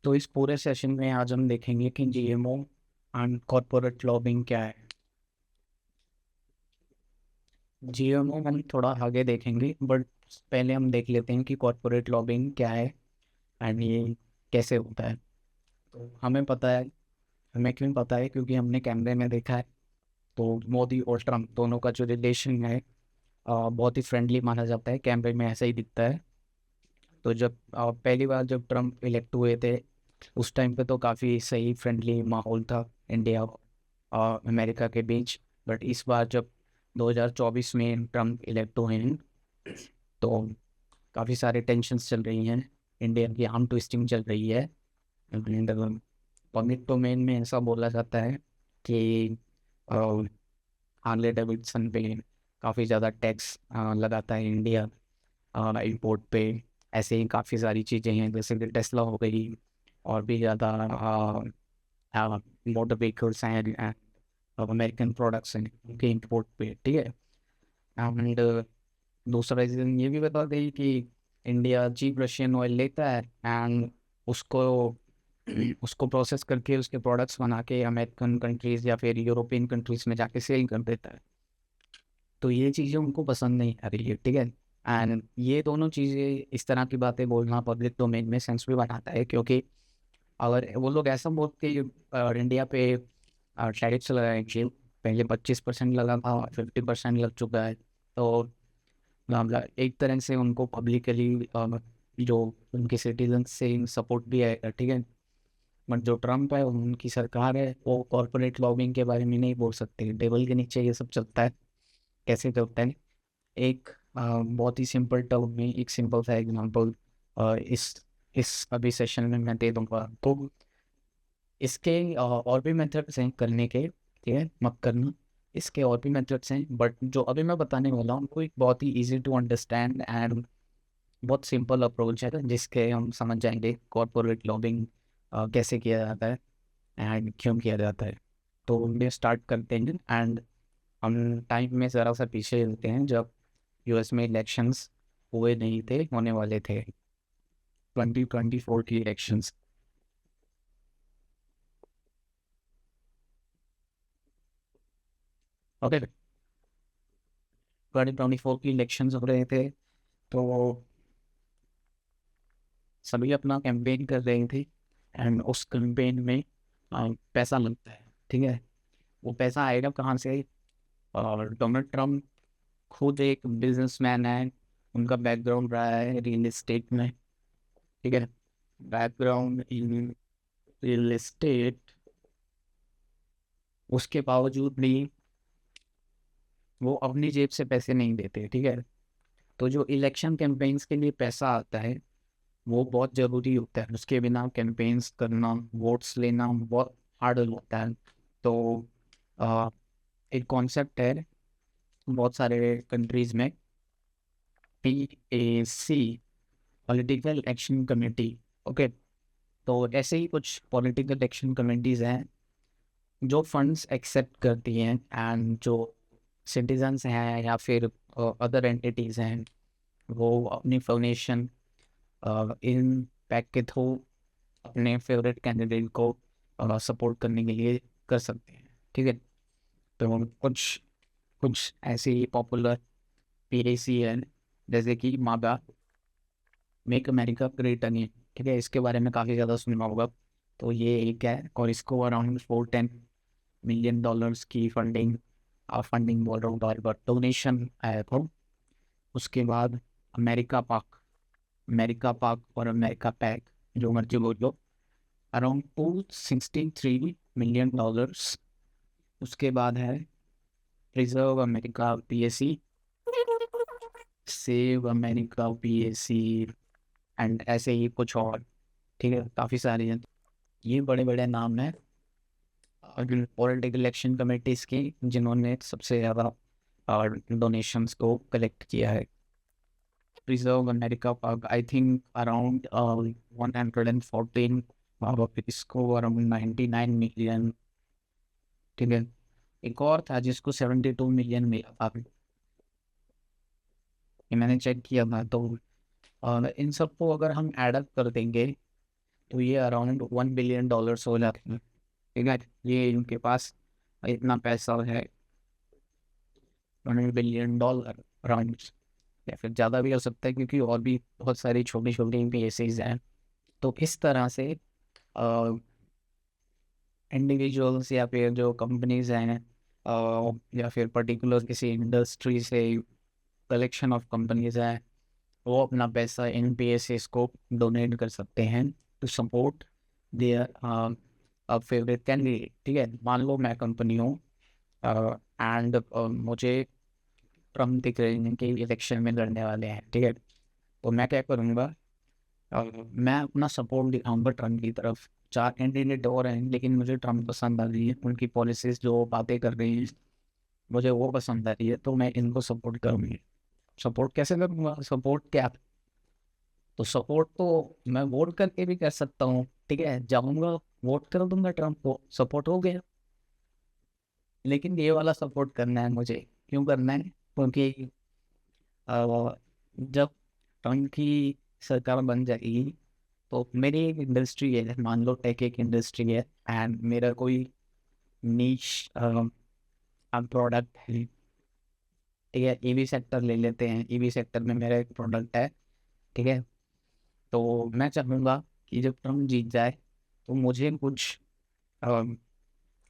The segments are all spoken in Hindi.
तो इस पूरे सेशन में आज हम देखेंगे कि जीएमओ एंड कॉर्पोरेट लॉबिंग क्या है। जीएमओ हम थोड़ा आगे देखेंगे, बट पहले हम देख लेते हैं कि कॉर्पोरेट लॉबिंग क्या है एंड ये कैसे होता है। तो हमें पता है, हमें क्यों पता है, क्योंकि हमने कैमरे में देखा है। तो मोदी और ट्रम्प दोनों का जो रिलेशन है बहुत ही फ्रेंडली माना जाता है, कैमरे में ऐसा ही दिखता है। तो जब पहली बार जब ट्रम्प इलेक्ट हुए थे, उस टाइम पे तो काफ़ी सही फ्रेंडली माहौल था इंडिया और अमेरिका के बीच। बट इस बार जब 2024 में ट्रम्प इलेक्ट हुए हैं, तो काफ़ी सारे टेंशन्स चल रही हैं, इंडिया की आर्म ट्विस्टिंग चल रही है। पब्लिक डोमेन में ऐसा बोला जाता है कि हार्ले डेविडसन पे काफ़ी ज़्यादा टैक्स लगाता है इंडिया इंपोर्ट पे। ऐसे ही काफ़ी सारी चीज़ें हैं, जैसे कि टेस्ला हो गई, और भी ज़्यादा मोटर व्हीकल्स हैं, अमेरिकन प्रोडक्ट्स हैं उनके इंपोर्ट पे, ठीक है। एंड दूसरा रीज़न ये भी बता दें कि इंडिया चीप रशियन ऑयल लेता है एंड उसको उसको प्रोसेस करके उसके प्रोडक्ट्स बना के अमेरिकन कंट्रीज़ या फिर यूरोपियन कंट्रीज़ में जाके सेल कर देता है। तो ये चीज़ें उनको पसंद नहीं आ रही है, ठीक है। एंड ये दोनों चीज़ें, इस तरह की बातें बोलना पब्लिक डोमेन में सेंस भी बनाता है, क्योंकि अगर वो लोग ऐसा बोलते हैं इंडिया पे टैरिफ्स लगाएंगे, पहले 25% लगा था, 50% लग चुका है। तो मतलब एक तरह से उनको पब्लिकली जो उनके सिटीजन से सपोर्ट भी आएगा, ठीक है। बट जो ट्रम्प है, उनकी सरकार है, वो कॉर्पोरेट लॉबिंग के बारे में नहीं बोल सकते, टेबल के नीचे ये सब चलता है। कैसे चलता है? एक बहुत ही सिंपल टर्म में एक सिंपल सा एग्जांपल इस अभी सेशन में मैं दे दूंगा। तो इसके और भी मेथड्स हैं करने के, ठीक है, मत करना। इसके और भी मेथड्स हैं, बट जो अभी मैं बताने वाला हूँ वो एक बहुत ही इजी टू अंडरस्टैंड एंड बहुत सिंपल अप्रोच है, जिसके हम समझ जाएंगे कॉर्पोरेट लॉबिंग कैसे किया जाता है एंड क्यों किया जाता है। तो वीडियो स्टार्ट करते हैं एंड हम टाइम में ज़रा सा पीछे चलते हैं, जब यूएस में इलेक्शंस हुए नहीं थे, होने वाले थे, 2024 की इलेक्शंस। ओके, 2024 की इलेक्शंस हो रहे थे, तो सभी अपना कैंपेन कर रहे थे एंड उस कैंपेन में पैसा लगता है, ठीक है। वो पैसा आएगा कहाँ से? और डोनाल्ड ट्रम्प खुद एक बिजनेसमैन है, उनका बैकग्राउंड रहा है रियल एस्टेट में, ठीक है। बैकग्राउंड इन रियल एस्टेट, उसके बावजूद भी वो अपनी जेब से पैसे नहीं देते, ठीक है। तो जो इलेक्शन कैंपेन्स के लिए पैसा आता है, वो बहुत ज़रूरी होता है। उसके बिना कैंपेन्स करना, वोट्स लेना बहुत हार्ड होता है। तो आ, एक कॉन्सेप्ट है बहुत सारे कंट्रीज़ में, PAC, political action committee. Okay, तो ऐसे ही कुछ पॉलिटिकल एक्शन कमेटीज़ हैं जो फंड्स एक्सेप्ट करती हैं एंड जो सिटीजन्स हैं या फिर अदर एंटिटीज़ हैं, वो अपनी डोनेशन इन पैक के थ्रू अपने फेवरेट कैंडिडेट को सपोर्ट करने के लिए कर सकते हैं, ठीक है। तो कुछ कुछ ऐसी पॉपुलर PAC है, जैसे कि मागा, मेक अमेरिका ग्रेट अगेन, ठीक है। इसके बारे में काफ़ी ज़्यादा सुना होगा। तो ये एक है, और इसको अराउंड $410 million की फंडिंग बोल रहा हूँ, बार डोनेशन आया था। उसके बाद अमेरिका पाक और अमेरिका पैक, जो मर्जी बोल लो, अराउंड $263 million। उसके बाद है reserve America PAC, save America PAC, and ऐसे ही कुछ और, ठीक है, काफ़ी सारे हैं। ये बड़े बड़े नाम हैं पॉलिटिकल इलेक्शन कमेटीज़ की, जिन्होंने सबसे ज़्यादा डोनेशंस को कलेक्ट किया है। रिजर्व अमेरिका पाक, आई थिंक अराउंड 114, इसको अराउंड 99 मिलियन, ठीक है। एक और था जिसको 72 मिलियन मिला था, ये मैंने चेक किया था। तो इन सबको अगर हम एड अप कर देंगे, तो ये अराउंड $1 बिलियन हो जाते हैं, ठीक है। ये इनके पास इतना पैसा है, $1 बिलियन अराउंड, या फिर ज़्यादा भी हो सकता है क्योंकि और भी बहुत सारी छोटी छोटी PSAs हैं। तो इस तरह से इंडिविजुअल्स या फिर जो कंपनीज हैं या फिर पर्टिकुलर किसी इंडस्ट्री से कलेक्शन ऑफ कंपनीज हैं, वो अपना पैसा इन PSAs को डोनेट कर सकते हैं to support their favourite candidate, ठीक है। मान लो मैं कंपनी हूँ एंड मुझे ट्रम्प दिख रहे हैं कि इलेक्शन में लड़ने वाले हैं, ठीक है। तो मैं क्या करूँगा, मैं अपना सपोर्ट दिखाऊंगा ट्रम्प की तरफ। 4 कैंडिडेट और हैं लेकिन मुझे ट्रम्प पसंद आ रही है, उनकी पॉलिसीज जो बातें कर रही हैं मुझे वो पसंद आ रही है, तो मैं इनको सपोर्ट करूँगी। सपोर्ट कैसे करूँगा, सपोर्ट क्या, तो सपोर्ट तो मैं वोट करके भी कर सकता हूँ, ठीक है। जाऊँगा वोट कर दूंगा ट्रम्प को, सपोर्ट हो गया। लेकिन ये वाला सपोर्ट करना है मुझे, क्यों करना है, क्योंकि जब ट्रम्प की सरकार बन जाएगी तो मेरी एक इंडस्ट्री है, मान लो टेक एक इंडस्ट्री है एंड मेरा कोई नीश प्रोडक्ट है, ठीक है। EV सेक्टर ले लेते हैं, EV सेक्टर में मेरा एक प्रोडक्ट है, ठीक है। तो मैं चाहूँगा कि जब ट्रम्प जीत जाए तो मुझे कुछ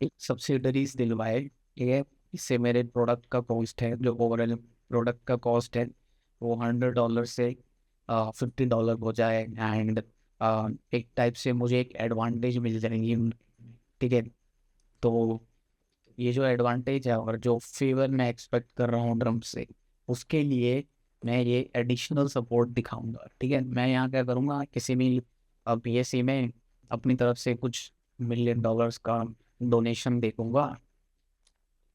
एक सब्सिडरीज दिलवाए, ठीक है। इससे मेरे प्रोडक्ट का कॉस्ट है, जो ओवरऑल प्रोडक्ट का कॉस्ट है वो $100 से $50 हो जाए एंड एक टाइप से मुझे एक एडवांटेज मिल जाएगी, ठीक है। तो ये जो एडवांटेज है और जो फेवर मैं एक्सपेक्ट कर रहा हूँ ट्रम्प से, उसके लिए मैं ये एडिशनल सपोर्ट दिखाऊंगा, ठीक है। मैं यहाँ क्या करूँगा, किसी भी PSA में अपनी तरफ से कुछ $1 मिलियन का डोनेशन दे दूंगा,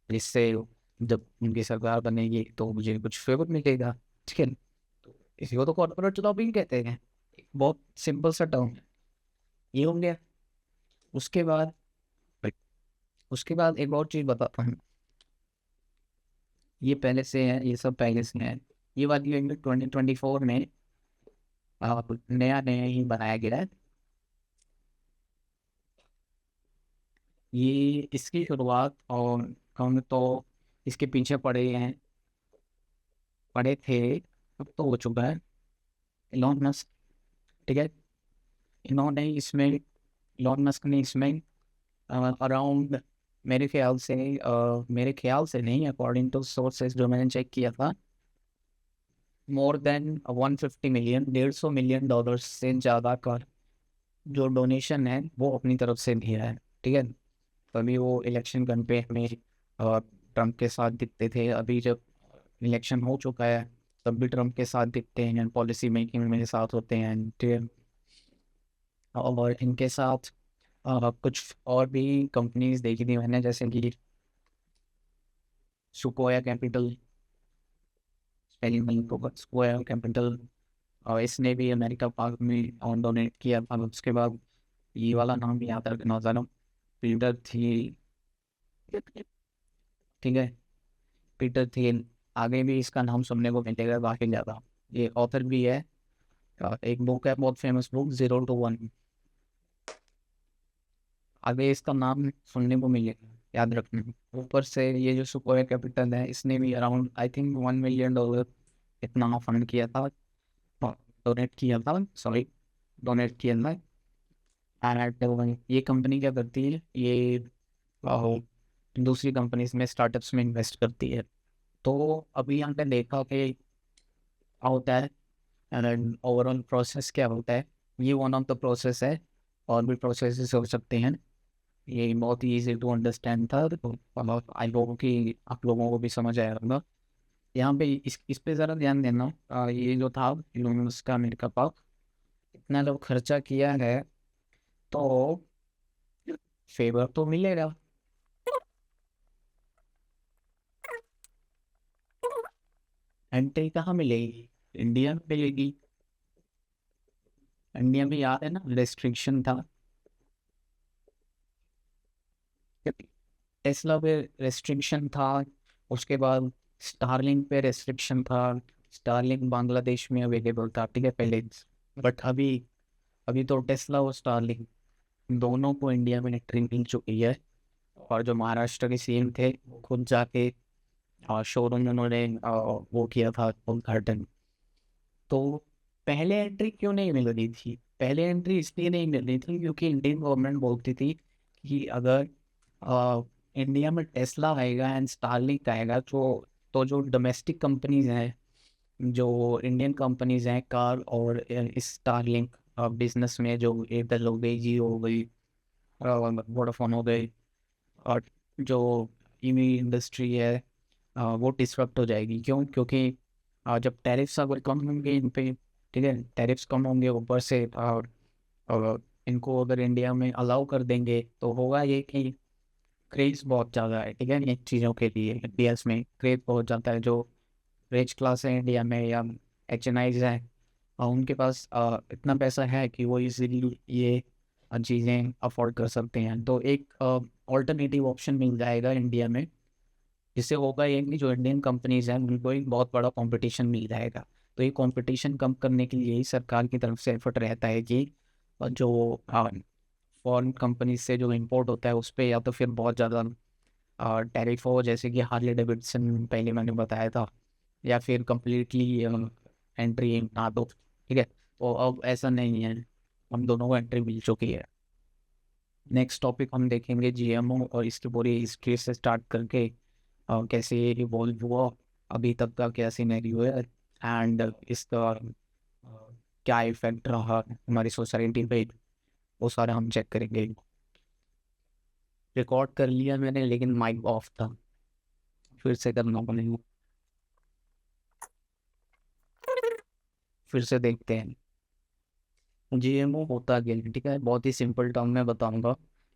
जिससे जब उनकी सरकार बनेगी तो मुझे कुछ फेवर मिलेगा, ठीक है। तो इसी को तो कॉर्पोरेट लॉबिंग कहते हैं, एक बहुत सिंपल सा टर्म है। ये हो गया। उसके बाद उसके बाद एक और चीज़ बताता हूँ, ये पहले से है, ये सब पहले से है। ये वाली 2024 में नया नया ही बनाया गया है। ये इसकी शुरुआत और हम तो इसके पीछे पड़े थे, अब तो हो चुका है, इलॉन मस्क, ठीक है। इन्होंने इसमें इलॉन मस्क ने इसमें अराउंड, मेरे ख्याल से नहीं, अकॉर्डिंग टू सोर्सेज जो मैंने चेक किया था, मोर देन 150 मिलियन, $150 मिलियन से ज़्यादा का जो डोनेशन है वो अपनी तरफ से दिया है, ठीक है। तभी वो इलेक्शन कैंपेन में ट्रम्प के साथ दिखते थे। अभी जब इलेक्शन हो चुका है तब भी ट्रम्प के साथ दिखते हैं, पॉलिसी मेकिंग में साथ होते हैं, ठीक है। और इनके साथ कुछ और भी कंपनीज देखी थी मैंने, जैसे कि सुकोया कैपिटल, स्क्वायर कैपिटल, और इसने भी अमेरिका पार्क में ऑन डोनेट किया था। उसके बाद ये वाला नाम भी याद रखना ज़रा, पीटर थी, ठीक है, पीटर थियल। आगे भी इसका नाम सुनने को मिलेगा काफ़ी ज़्यादा। ये ऑथर भी है, एक बुक है बहुत फेमस बुक, 0 to 1। आगे इसका नाम सुनने को मिलेगा, याद रखना। ऊपर से ये जो सुकोया कैपिटल है, इसने भी अराउंड आई थिंक $1 मिलियन इतना फंड किया था, डोनेट किया था, सॉरी, डोनेट किया था। एंड ये कंपनी क्या करती है, ये दूसरी कंपनीज में, स्टार्टअप्स में इन्वेस्ट करती है। तो अभी यहाँ पे देखा कि क्या होता है एंड ओवरऑल प्रोसेस क्या होता है, ये वन ऑफ द प्रोसेस है। और भी प्रोसेस हो सकते हैं, ये बहुत ही ईजी टू अंडरस्टैंड था, तो आई होप कि आप लोगों को भी समझ आया होगा। यहाँ पे इस पे ज़रा ध्यान देना। ये जो था इन्होंने उसका अमेरिका पाक, इतना लोग खर्चा किया है तो फेवर तो मिलेगा। एंट्री कहाँ मिलेगी, इंडिया में मिलेगी। इंडिया में याद है ना, रेस्ट्रिक्शन था, टेस्ला पे रेस्ट्रिक्शन था, उसके बाद स्टारलिंक पे रेस्ट्रिक्शन था। स्टारलिंक बांग्लादेश में अवेलेबल था, ठीक है, पहले। बट अभी अभी तो टेस्ला और स्टारलिंक दोनों को इंडिया में एंट्री मिल चुकी है। और जो महाराष्ट्र के सीएम थे वो खुद जाके शोरूम में उन्होंने वो किया था उद्घाटन। तो पहले एंट्री क्यों नहीं मिल रही थी? पहले एंट्री इसलिए नहीं मिल रही थी क्योंकि इंडियन गवर्नमेंट बोलती थी कि अगर इंडिया में टेस्ला आएगा एंड स्टारलिंक आएगा तो जो डोमेस्टिक कंपनीज हैं, जो इंडियन कंपनीज हैं कार और इस स्टारलिंक बिजनेस में, जो एयरटेल हो गई, जियो हो गई, वोडाफोन हो गई, और जो ईवी इंडस्ट्री है वो डिसरप्ट हो जाएगी। क्यों? क्योंकि जब टैरिफ्स अगर कम होंगे इन पे, ठीक है, टैरिफ्स कम होंगे ऊपर से, और इनको अगर इंडिया में अलाउ कर देंगे तो होगा ये कि क्रेज बहुत ज़्यादा है, ठीक है, इन चीज़ों के लिए इंडिया में क्रेज बहुत ज़्यादा है। जो रिच क्लास है इंडिया में या HNIs हैं, उनके पास इतना पैसा है कि वो इजीली ये चीज़ें अफोर्ड कर सकते हैं। तो एक ऑल्टरनेटिव ऑप्शन मिल जाएगा इंडिया में, जिससे होगा ये कि जो इंडियन कंपनीज हैं उनको एक बहुत बड़ा कंपटीशन मिल जाएगा। तो ये कंपटीशन कम करने के लिए ही सरकार की तरफ से एफर्ट रहता है कि जो फॉरेन कंपनीज से जो इंपोर्ट होता है उस पर या तो फिर बहुत ज़्यादा टैरिफ हो, जैसे कि हार्ले डेविडसन पहले मैंने बताया था, या फिर कम्प्लीटली एंट्री ना दो, ठीक है। तो अब ऐसा नहीं है, हम दोनों को एंट्री मिल चुकी है। नेक्स्ट टॉपिक हम देखेंगे GMO और इसकी पूरी हिस्ट्री से स्टार्ट करके कैसे ये इवॉल्व हुआ, अभी तक का क्या सिनेरियो है, एंड इसका क्या इफेक्ट रहा हमारी सोसाइटी पे, वो सारा हम चेक करेंगे। रिकॉर्ड कर लिया मैंने लेकिन माइक ऑफ था, फिर से करना पड़ेगा। फिर से देखते हैं GMO होता क्या है, ठीक है। बहुत ही सिंपल टर्म में बताऊंगा,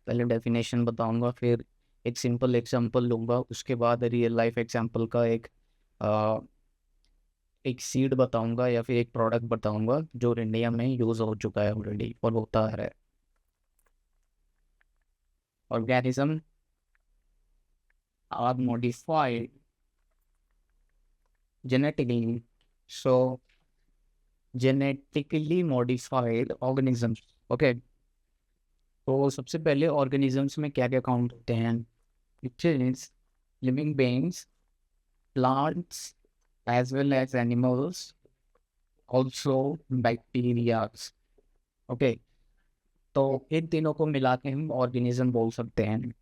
पहले डेफिनेशन बताऊंगा, फिर एक सिंपल एग्जांपल लूंगा, उसके बाद रियल लाइफ एग्जांपल का एक सीड बताऊंगा या फिर एक प्रोडक्ट बताऊंगा जो इंडिया में यूज हो चुका है ऑलरेडी और होता है। Organism are modified genetically, so genetically modified organisms, okay. तो सबसे पहले ऑर्गेनिजम्स में क्या क्या काउंट होते हैं? It is living beings, plants as well as animals, also bacteria, okay. तो इन तीनों को मिला के हम ऑर्गेनिज्म बोल सकते हैं।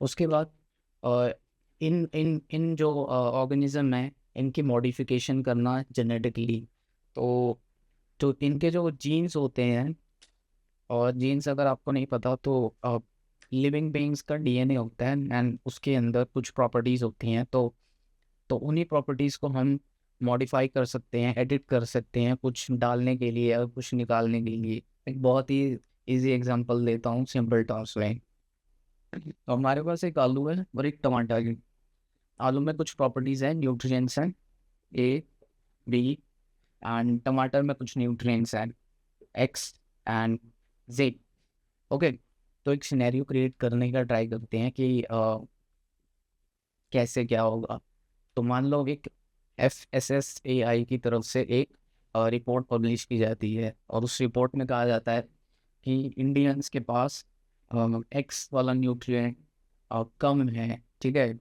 उसके बाद अ, इन इन इन जो ऑर्गेनिज्म है इनकी मॉडिफिकेशन करना जेनेटिकली, तो जो इनके जो जीन्स होते हैं, और जीन्स अगर आपको नहीं पता तो लिविंग बीइंग्स का DNA होता है एंड उसके अंदर कुछ प्रॉपर्टीज़ होती हैं। तो उन्हीं प्रॉपर्टीज़ को हम मॉडिफाई कर सकते हैं, एडिट कर सकते हैं, कुछ डालने के लिए या कुछ निकालने के लिए। एक बहुत ही इजी एग्जांपल देता हूँ सिंपल टर्म्स में। तो हमारे पास एक आलू है और एक टमाटर है। आलू में कुछ प्रॉपर्टीज़ हैं, न्यूट्रिएंट्स हैं, A, B, एंड टमाटर में कुछ न्यूट्रिएंट्स हैं, X and Z, ओके। तो एक सिनेरियो क्रिएट करने का ट्राई करते हैं कि कैसे क्या होगा। तो मान लो एक FSSAI की तरफ से एक रिपोर्ट पब्लिश की जाती है और उस रिपोर्ट में कहा जाता है कि इंडियंस के पास एक्स वाला न्यूट्रिएंट कम है, ठीक है,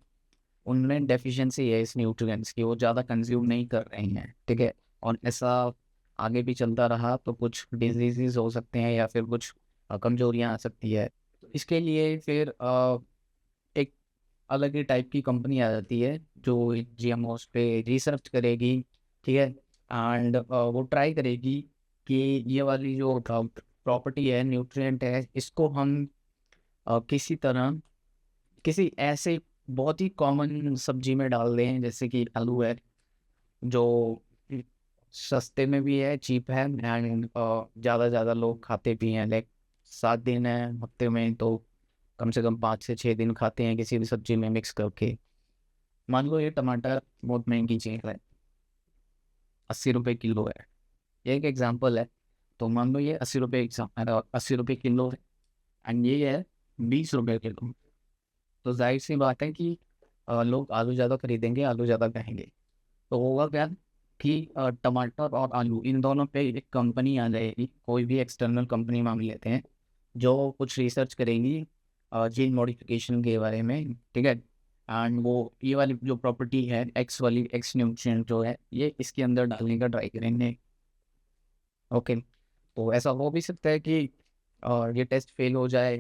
उनमें डेफिशिएंसी है इस न्यूट्रिएंट्स की, वो ज़्यादा कंज्यूम नहीं कर रहे हैं, ठीक है। और ऐसा आगे भी चलता रहा तो कुछ डिजीज़ हो सकते हैं या फिर कुछ कमजोरियाँ आ सकती है। तो इसके लिए फिर एक अलग ही टाइप की कंपनी आ जाती है जो GMOs पे रिसर्च करेगी, ठीक है, एंड वो ट्राई करेगी कि ये वाली जो प्रॉपर्टी है, न्यूट्रिएंट है, इसको हम किसी तरह किसी ऐसे बहुत ही कॉमन सब्जी में डाल दें, जैसे कि आलू है, जो सस्ते में भी है, चीप है, एंड ज़्यादा ज़्यादा लोग खाते भी हैं। लाइक 7 दिन है हफ्ते में तो कम से कम 5 से 6 दिन खाते हैं किसी भी सब्जी में मिक्स करके। मान लो ये टमाटर बहुत महंगी चीज़ है, 80 रुपये किलो है, ये एक एग्जाम्पल है। तो मान लो ये 80 रुपये किलो है एंड ये है 20 रुपये किलो। तो जाहिर सी बात है कि लोग आलू ज़्यादा खरीदेंगे, आलू ज़्यादा खाएंगे। तो होगा क्या कि टमाटर और आलू इन दोनों पे एक कंपनी आ जाएगी, कोई भी एक्सटर्नल कंपनी मांग लेते हैं जो कुछ रिसर्च करेंगी जीन मॉडिफिकेशन के बारे में, ठीक है। एंड वो ये वाली जो प्रॉपर्टी है एक्स वाली, एक्स न्यूट्रिएंट जो है, ये इसके अंदर डालने का ट्राई करेंगे। ओके, तो ऐसा हो भी सकता है कि ये टेस्ट फेल हो जाए,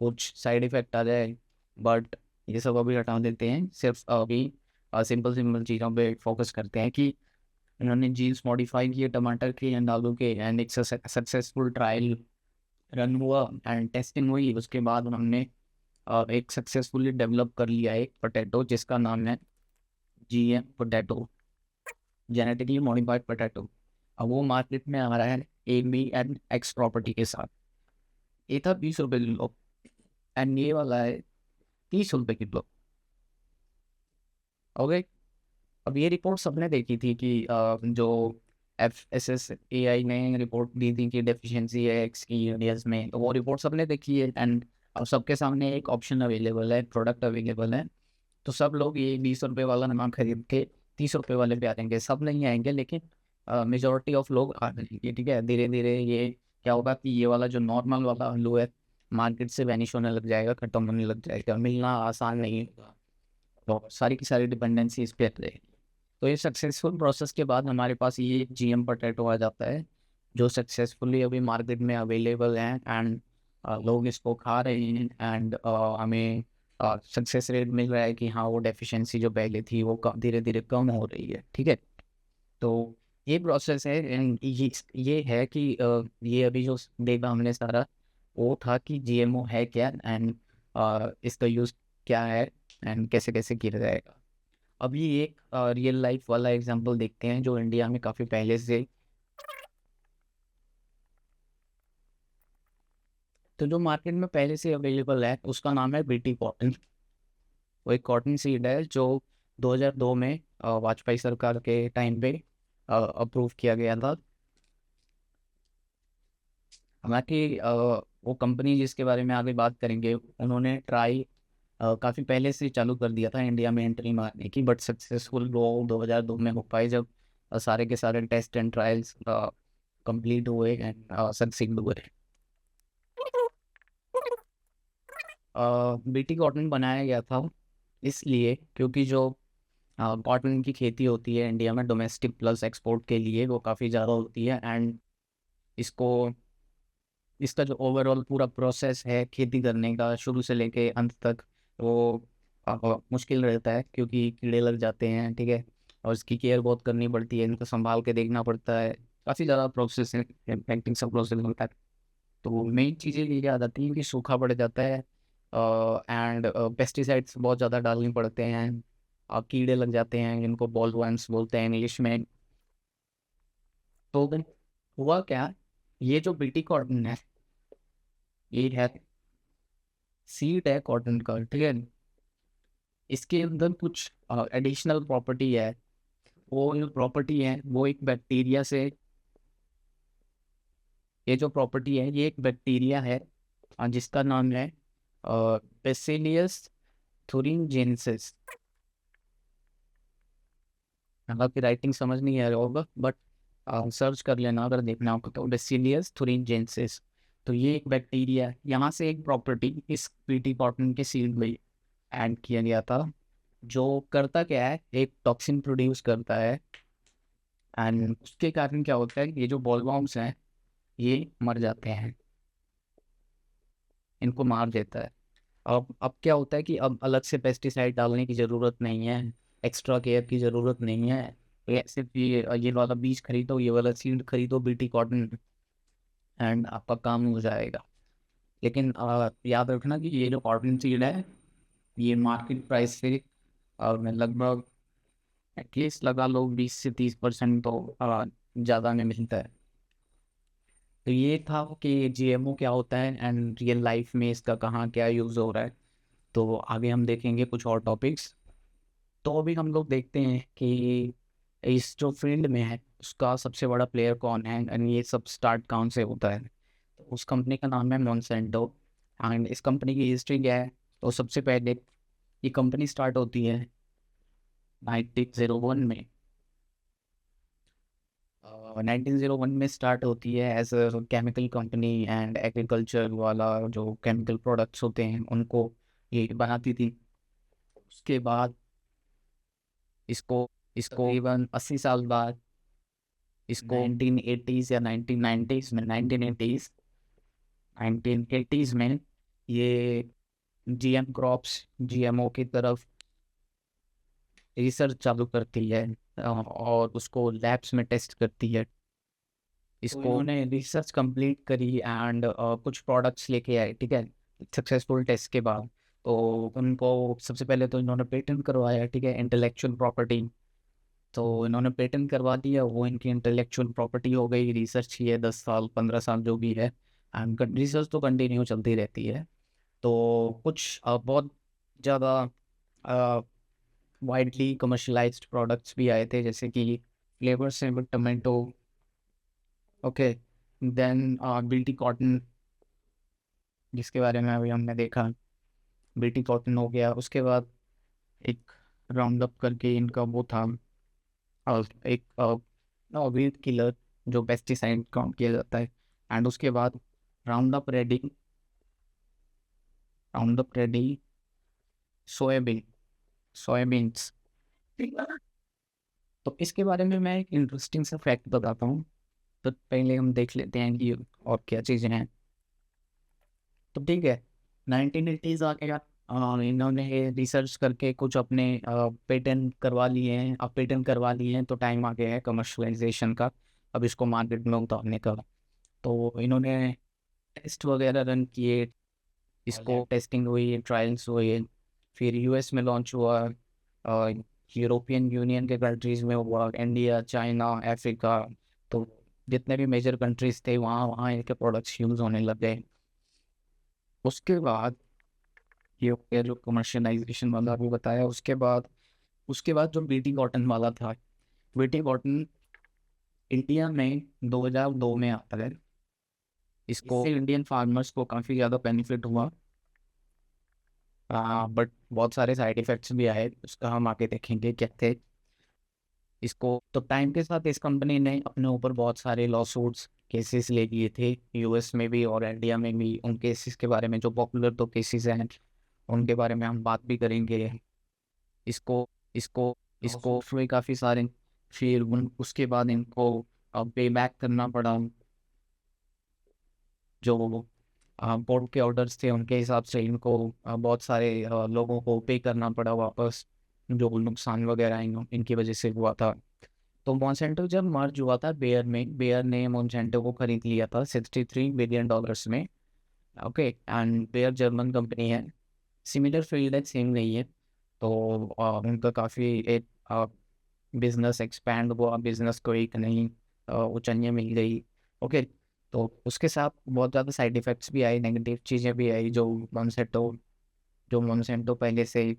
कुछ साइड इफेक्ट आ जाए, बट ये सब अभी हटा देते हैं। सिर्फ अभी सिंपल सिंपल चीज़ों पे फोकस करते हैं कि इन्होंने जीन्स मॉडिफाई किए टमाटर के एंड आलू के, एंड एक सक्सेसफुल ट्रायल रन हुआ एंड टेस्टिंग हुई। उसके बाद हमने एक सक्सेसफुली डेवलप कर लिया एक पोटैटो जिसका नाम है GM potato, genetically modified potato. अब वो मार्केट में आ रहा है ABX प्रॉपर्टी के साथ। ये था 20 रुपये किलो एंड ये वाला है 30 रुपये किलो। ओके, अब ये रिपोर्ट सबने देखी थी कि जो FSSAI ने रिपोर्ट दी थी कि डेफिशिएंसी है एक्स की इंडियाज में, तो वो रिपोर्ट सबने देखी है। एंड अब सबके सामने एक ऑप्शन अवेलेबल है, प्रोडक्ट अवेलेबल है, तो सब लोग ये 20 रुपये वाला नमक खरीद के 30 रुपये वाले पे आ जाएंगे। सब नहीं आएंगे लेकिन मेजोरिटी ऑफ लोग आ जाएंगे, ठीक है। धीरे धीरे ये क्या होगा कि ये वाला जो नॉर्मल वाला आलू है मार्केट से वैनिश होने लग जाएगा, खत्म होने लग जाएगा, मिलना आसान नहीं होगा, तो सारी की सारी डिपेंडेंसी इस पर रहेगी। तो ये सक्सेसफुल प्रोसेस के बाद हमारे पास ये GM पोटैटो आ जाता है जो सक्सेसफुली अभी मार्केट में अवेलेबल है एंड लोग इसको खा रहे हैं। एंड हमें सक्सेस रेट मिल रहा है कि हाँ वो डेफिशिएंसी जो पहले थी वो धीरे धीरे कम हो रही है, ठीक है। तो ये प्रोसेस है एंड ये है कि ये अभी जो देखा हमने सारा वो था कि GMO है क्या एंड इसका यूज़ क्या है एंड कैसे कैसे किया जाएगा। अभी एक रियल लाइफ वाला एग्जांपल देखते हैं जो इंडिया में काफ़ी पहले से, तो जो मार्केट में पहले से अवेलेबल है उसका नाम है BT कॉटन। वो एक कॉटन सीड है जो 2002 में वाजपेयी सरकार के टाइम पे अप्रूव किया गया था। हालांकि वो कंपनी जिसके बारे में आगे बात करेंगे उन्होंने ट्राई काफ़ी पहले से चालू कर दिया था इंडिया में एंट्री मारने की, बट सक्सेसफुल वो 2002 में हो पाई जब सारे के सारे टेस्ट एंड ट्रायल्स कंप्लीट हुए एंड सक्सीड हुए। BT कॉटन बनाया गया था इसलिए क्योंकि जो कॉटन की खेती होती है इंडिया में डोमेस्टिक प्लस एक्सपोर्ट के लिए वो काफ़ी ज़्यादा होती है। एंड इसको इसका जो ओवरऑल पूरा प्रोसेस है खेती करने का शुरू से लेके अंत तक वो मुश्किल रहता है क्योंकि कीड़े लग जाते हैं, ठीक है। और इसकी केयर बहुत करनी पड़ती है, इनको संभाल के देखना पड़ता है, काफ़ी ज़्यादा प्रोसेस है, इम्पैक्टिंग सब प्रोसेस होता है। तो मेन चीज़ें ये याद आती है कि सूखा पड़ जाता है एंड पेस्टिसाइड्स बहुत ज़्यादा डालने पड़ते हैं, कीड़े लग जाते हैं जिनको बॉलवर्म्स बोलते हैं इंग्लिश में। तो हुआ क्या, ये जो BT कॉटन है ये है सीड है कॉटन का, ठीक है। इसके अंदर कुछ एडिशनल प्रॉपर्टी है। वो जो प्रॉपर्टी है वो एक बैक्टीरिया से, ये जो प्रॉपर्टी है ये एक बैक्टीरिया है जिसका नाम है बेसिलियस thuringiensis। आपकी राइटिंग समझ नहीं आ रहा होगा बट सर्च कर लेना अगर देखना होगा तो, बेसिलियस thuringiensis। तो ये एक बैक्टीरिया है, यहाँ से एक प्रॉपर्टी इस BT कॉटन के सीड में ऐड किया गया था जो करता क्या है, एक टॉक्सिन प्रोड्यूस करता है। एंड उसके कारण क्या होता है, ये जो बॉलवर्म्स हैं ये मर जाते हैं, इनको मार देता है। अब क्या होता है कि अब अलग से पेस्टिसाइड डालने की ज़रूरत नहीं है, एक्स्ट्रा केयर की ज़रूरत नहीं है। ये सिर्फ ये वाला बीज खरीदो, ये वाला सीड खरीदो BT कॉटन एंड आपका काम हो जाएगा। लेकिन याद रखना कि ये जो कॉटन सीड है ये मार्केट प्राइस से में लगभग एटलीस्ट लगा लो 20 से 30% तो ज़्यादा में मिलता है। तो ये था कि GMO क्या होता है एंड रियल लाइफ में इसका कहाँ क्या यूज़ हो रहा है। तो आगे हम देखेंगे कुछ और टॉपिक्स। तो अभी हम लोग देखते हैं कि इस जो फील्ड में है उसका सबसे बड़ा प्लेयर कौन है एंड ये सब स्टार्ट कौन से होता है। तो उस कंपनी का नाम है मॉन्सेंटो। एंड इस कंपनी की हिस्ट्री क्या है, तो सबसे पहले ये कंपनी स्टार्ट होती है 1901 में। 1901 में स्टार्ट होती है as a chemical company and agriculture वाला जो केमिकल प्रोडक्ट्स होते हैं उनको ये बनाती थी। उसके बाद इसको इसको इवन 80 साल बाद इसको 1980s या 1990s में 1980s में ये जीएम क्रॉप्स जीएमओ की तरफ रिसर्च चालू करती है और उसको लैब्स में टेस्ट करती है। इसको उन्होंने रिसर्च कंप्लीट करी एंड कुछ प्रोडक्ट्स लेके आए, ठीक है, सक्सेसफुल टेस्ट के बाद। तो उनको सबसे पहले तो इन्होंने पेटेंट करवाया, ठीक है, इंटेलेक्चुअल प्रॉपर्टी। तो इन्होंने पेटेंट करवा दिया, वो इनकी इंटेलेक्चुअल प्रॉपर्टी हो गई। रिसर्च की है 10 साल 15 साल जो भी है, एंड रिसर्च तो कंटिन्यू चलती रहती है। तो कुछ बहुत ज़्यादा वाइडली कमर्शलाइज्ड प्रोडक्ट्स भी आए थे, जैसे कि Flavr Savr tomato, okay, then BT cotton, जिसके बारे में अभी हमने देखा, बीटी कॉटन हो गया। उसके बाद एक राउंड अप करके इनका वो था, एक वीड किलर जो पेस्टिसाइड काउंट किया जाता है। एंड उसके बाद round up ready, round up ready soybean, soya beans. तो इसके बारे में मैं एक इंटरेस्टिंग सा फैक्ट बताता हूँ। तो पहले हम देख लेते हैं कि और क्या चीज़ें हैं। तो ठीक है, 1980s आ गया। इन्होंने रिसर्च करके कुछ अपने पेटेंट करवा लिए हैं। अब पेटेंट करवा लिए हैं तो टाइम आ गया है कमर्शलाइजेशन का, अब इसको मार्केट में उतारने का। तो इन्होंने टेस्ट वगैरह रन किए, इसको टेस्टिंग हुई, ट्रायल्स हुए, फिर यूएस में लॉन्च हुआ, यूरोपियन यूनियन के कंट्रीज़ में हुआ, इंडिया, चाइना, अफ्रीका। तो जितने भी मेजर कंट्रीज थे वहाँ वहाँ इनके प्रोडक्ट्स यूज़ होने लग गए। उसके बाद ये हो गया जो कमर्शलाइजेशन वाला भी बताया। उसके बाद जो बीटी कॉटन वाला था, बीटी कॉटन इंडिया में 2002 में आता है। इसको इंडियन फार्मर्स को काफ़ी ज़्यादा बेनिफिट हुआ, बट बहुत सारे साइड इफ़ेक्ट्स भी आए, उसका हम आगे देखेंगे क्या थे। इसको तो टाइम के साथ इस कंपनी ने अपने ऊपर बहुत सारे लॉ सूट्स केसेस ले लिए थे, यूएस में भी और इंडिया में भी। उन केसेस के बारे में, जो पॉपुलर तो केसेस हैं, उनके बारे में हम बात भी करेंगे। इसको इसको इसको हुए काफ़ी सारे, फिर उसके बाद इनको पे बैक करना पड़ा। जो बोर्ड के ऑर्डर्स थे उनके हिसाब से इनको बहुत सारे लोगों को पे करना पड़ा वापस, जो नुकसान वगैरह इनकी वजह से हुआ था। तो मॉन्सेंटो जब मर्ज हुआ था बेयर में, बेयर ने मॉन्सेंटो को खरीद लिया था $63 बिलियन में, okay. And Bayer German company है, सिमिलर फील्ड है, सेम नहीं है। तो उनका काफ़ी एक बिजनेस एक्सपैंड हुआ, बिजनेस को एक नई ऊंचाइयाँ मिल गई, ओके। तो उसके साथ बहुत ज़्यादा साइड इफ़ेक्ट्स भी आई, नेगेटिव चीज़ें भी आई, जो मोनसेंटो पहले से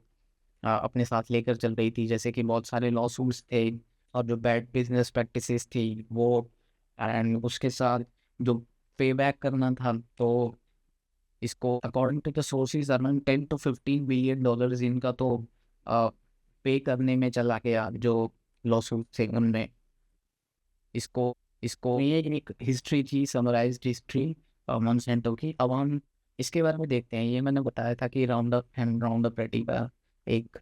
अपने साथ लेकर चल रही थी, जैसे कि बहुत सारे लॉ सूट्स थे और जो बैड बिजनेस प्रैक्टिसेस थी वो। एंड उसके साथ जो पे बैक करना था, तो इसको according to the sources around $10 to $15 billion इनका तो पे करने में चला गया, जो लॉ सूट थे उनमें। इसको इसको ये एक हिस्ट्री थी, समराइज्ड हिस्ट्री मोनसेंटो की। अब हम इसके बारे में देखते हैं। ये मैंने बताया था कि round up and round up ready का एक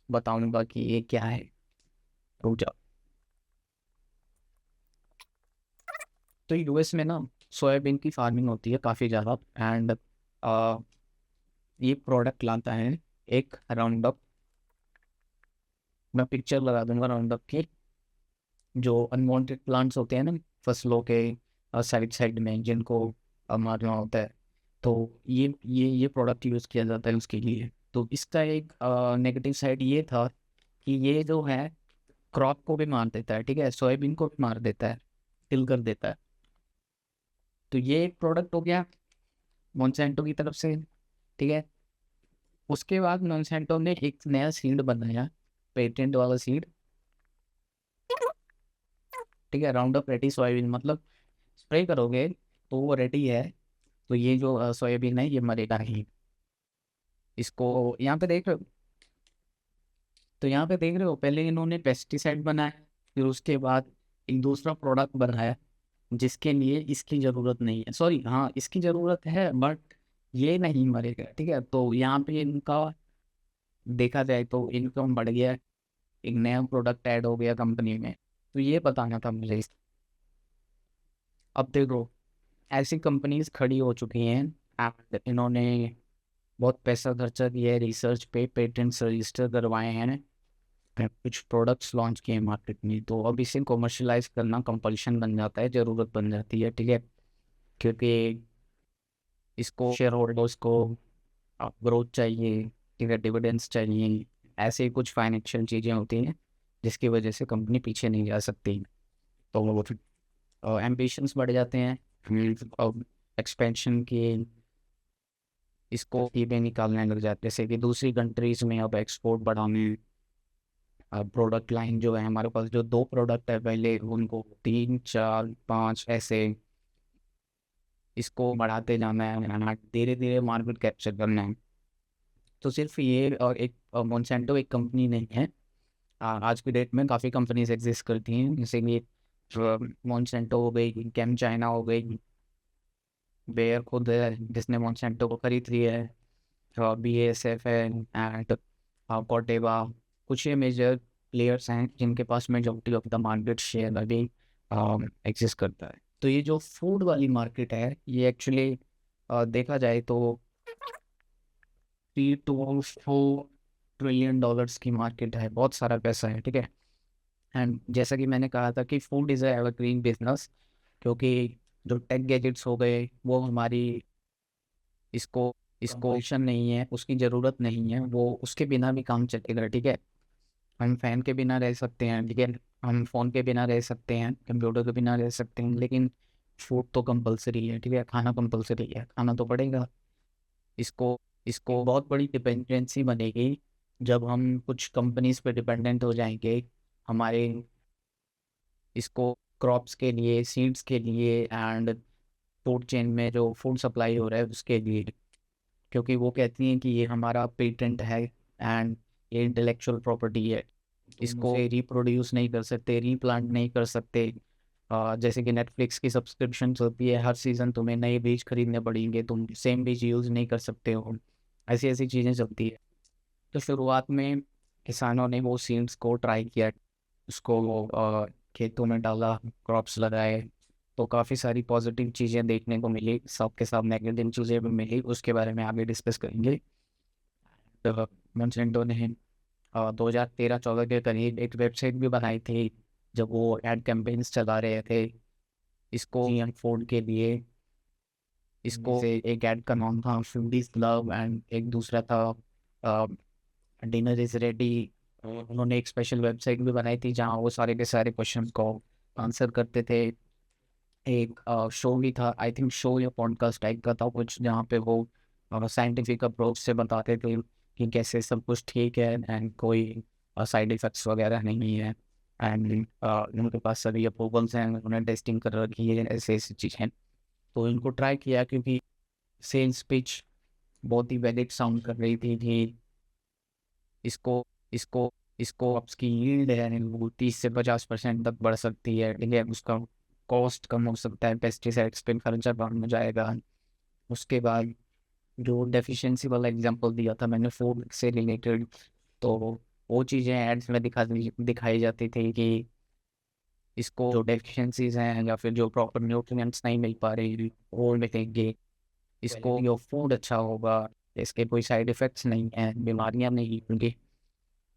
बताऊंगा कि ये क्या है। रुक जाओ। तो यूएस में ना सोयाबीन की फार्मिंग होती है काफ़ी ज़्यादा, एंड ये प्रोडक्ट लाता है एक राउंड अप। मैं पिक्चर लगा दूंगा राउंड अप की, जो अनवांटेड प्लांट्स होते हैं ना फसलों के साइड साइड में, जिनको मारना होता है। तो ये प्रोडक्ट यूज़ किया जाता है उसके लिए। तो इसका एक नेगेटिव साइड ये था कि ये जो है क्रॉप को भी मार देता है, ठीक है, सोयाबीन को भी मार देता है, किल कर देता है। तो ये एक प्रोडक्ट हो गया मोनसेंटो की तरफ से, ठीक है। उसके बाद मोनसेंटो ने एक नया सीड बनाया, पेटेंट वाला सीड, ठीक है, राउंड अप रेडी सोयाबीन। मतलब स्प्रे करोगे तो वो रेडी है, तो ये जो सोयाबीन है ये मरेगा नहीं। इसको यहाँ पे देख रहे हो, तो यहाँ पे देख रहे हो, पहले इन्होंने पेस्टिसाइड बनाया, फिर उसके बाद एक दूसरा प्रोडक्ट बनाया जिसके लिए इसकी ज़रूरत नहीं है, सॉरी हाँ इसकी ज़रूरत है बट ये नहीं मरेगा, ठीक है। तो यहाँ पे इनका देखा जाए तो इनकम बढ़ गया, एक नया प्रोडक्ट ऐड हो गया कंपनी में, तो ये बताना था मुझे। अब देखो ऐसी कंपनीज खड़ी हो चुकी हैं एंड इन्होंने बहुत पैसा खर्चा किया है रिसर्च पे, पेटेंट्स रजिस्टर करवाए हैं, कुछ प्रोडक्ट्स लॉन्च किए हैं मार्केट में, तो अब इसे कमर्शलाइज करना कंपल्शन बन जाता है, ज़रूरत बन जाती है, ठीक है। क्योंकि इसको शेयर होल्डर्स को ग्रोथ चाहिए, ठीक है, डिविडेंड्स चाहिए, ऐसे ही कुछ फाइनेंशियल चीज़ें होती हैं जिसकी वजह से कंपनी पीछे नहीं जा सकती। तो वो एम्बिशंस बढ़ जाते हैं, एक्सपेंशन की इसको टीमें निकालने लग जाते हैं, जैसे कि दूसरी कंट्रीज़ में अब एक्सपोर्ट बढ़ाने, प्रोडक्ट लाइन जो है हमारे पास जो 2 प्रोडक्ट है पहले उनको 3 4 5 ऐसे इसको बढ़ाते जाना है, धीरे धीरे मार्केट कैप्चर करना है। तो सिर्फ ये एक मोनसेंटो एक कंपनी नहीं है, आज की डेट में काफ़ी कंपनीज एग्जिस्ट करती हैं, जैसे कि मोनसेंटो हो गई, कैम चाइना हो गई, बेयर खुद है जिसने मोनसेंटो को खरीद लिया है, BASF है एंड कॉर्टेवा, कुछ ये मेजर प्लेयर्स हैं जिनके पास majority of the market share अभी एग्जिस्ट करता है। तो ये जो फूड वाली मार्केट है ये एक्चुअली देखा जाए तो $3 to 4 ट्रिलियन की मार्केट है, बहुत सारा पैसा है, ठीक है। एंड जैसा कि मैंने कहा था कि फूड इज़ एवरग्रीन बिजनेस, क्योंकि जो टेक गैजेट्स हो गए वो हमारी इसको इसको ऑप्शन नहीं है, उसकी ज़रूरत नहीं है, वो उसके बिना भी काम चलेगा, ठीक है। हम फैन के बिना रह सकते हैं, ठीक है, हम फ़ोन के बिना रह सकते हैं, कंप्यूटर के बिना रह सकते हैं, लेकिन फूड तो कंपलसरी है, ठीक है, खाना कंपलसरी है, खाना तो पड़ेगा। इसको इसको बहुत बड़ी डिपेंडेंसी बनेगी जब हम कुछ कंपनीज पे डिपेंडेंट हो जाएंगे हमारे इसको क्रॉप्स के लिए, सीड्स के लिए एंड फूड चेन में जो फूड सप्लाई हो रहा है उसके लिए, क्योंकि वो कहती हैं कि ये हमारा पेटेंट है एंड ये इंटेलेक्चुअल प्रॉपर्टी है, इसको रिप्रोड्यूस नहीं कर सकते, रीप्लांट नहीं कर सकते। जैसे कि नेटफ्लिक्स की सब्सक्रिप्शन होती है, हर सीज़न तुम्हें नए बीज खरीदने पड़ेंगे, तुम सेम बीज यूज़ नहीं कर सकते हो, ऐसी ऐसी चीज़ें चलती है। तो शुरुआत में किसानों ने वो सीड्स को ट्राई किया, उसको खेतों में डाला, क्रॉप्स लगाए, तो काफ़ी सारी पॉजिटिव चीज़ें देखने को मिली, साथ के साथ नेगेटिव चीज़ें भी मिली, उसके बारे में आगे डिस्कस करेंगे। तो मोंसेंटो ने 2013-14 के करीब एक वेबसाइट भी बनाई थी जब वो एड कैंपेन्स चला रहे थे इसको यंग फूड के लिए। इसको से एक ऐड का नाम था फूडीज क्लब एंड एक दूसरा था डिनर इज रेडी। उन्होंने एक स्पेशल वेबसाइट भी बनाई थी जहाँ वो सारे के सारे क्वेश्चन को आंसर करते थे। एक शो भी था, आई थिंक शो या पॉडकास्ट टाइप का था कुछ, जहाँ पे वो साइंटिफिक अप्रोच से बताते थे कि कैसे सब कुछ ठीक है एंड कोई साइड इफ़ेक्ट्स वगैरह नहीं है एंड उनके पास सभी अप्रूवल्स हैं, उन्होंने टेस्टिंग कर रखी है, ऐसे ऐसी चीज़ें। तो इनको ट्राई किया क्योंकि सेल्स पिच बहुत ही वैलिड साउंड कर रही थी कि इसको इसको इसको आपकी यील्ड है वो 30 से 50% तक बढ़ सकती है, ठीक है, उसका कॉस्ट कम हो सकता है, पेस्टिसाइड्स पे खर्चा कम हो जाएगा। उसके बाद जो डेफिशिएंसी वाला एग्जांपल दिया था मैंने फूड से रिलेटेड, तो वो चीज़ें एड्स में दिखाई जाती थी कि इसको जो डेफिशिएंसीज हैं या फिर जो प्रॉपर न्यूट्रिएंट्स नहीं मिल पा रही वो मिलेंगे, इसको यो फूड अच्छा होगा, इसके कोई साइड इफ़ेक्ट्स नहीं हैं, बीमारियां नहीं होंगी।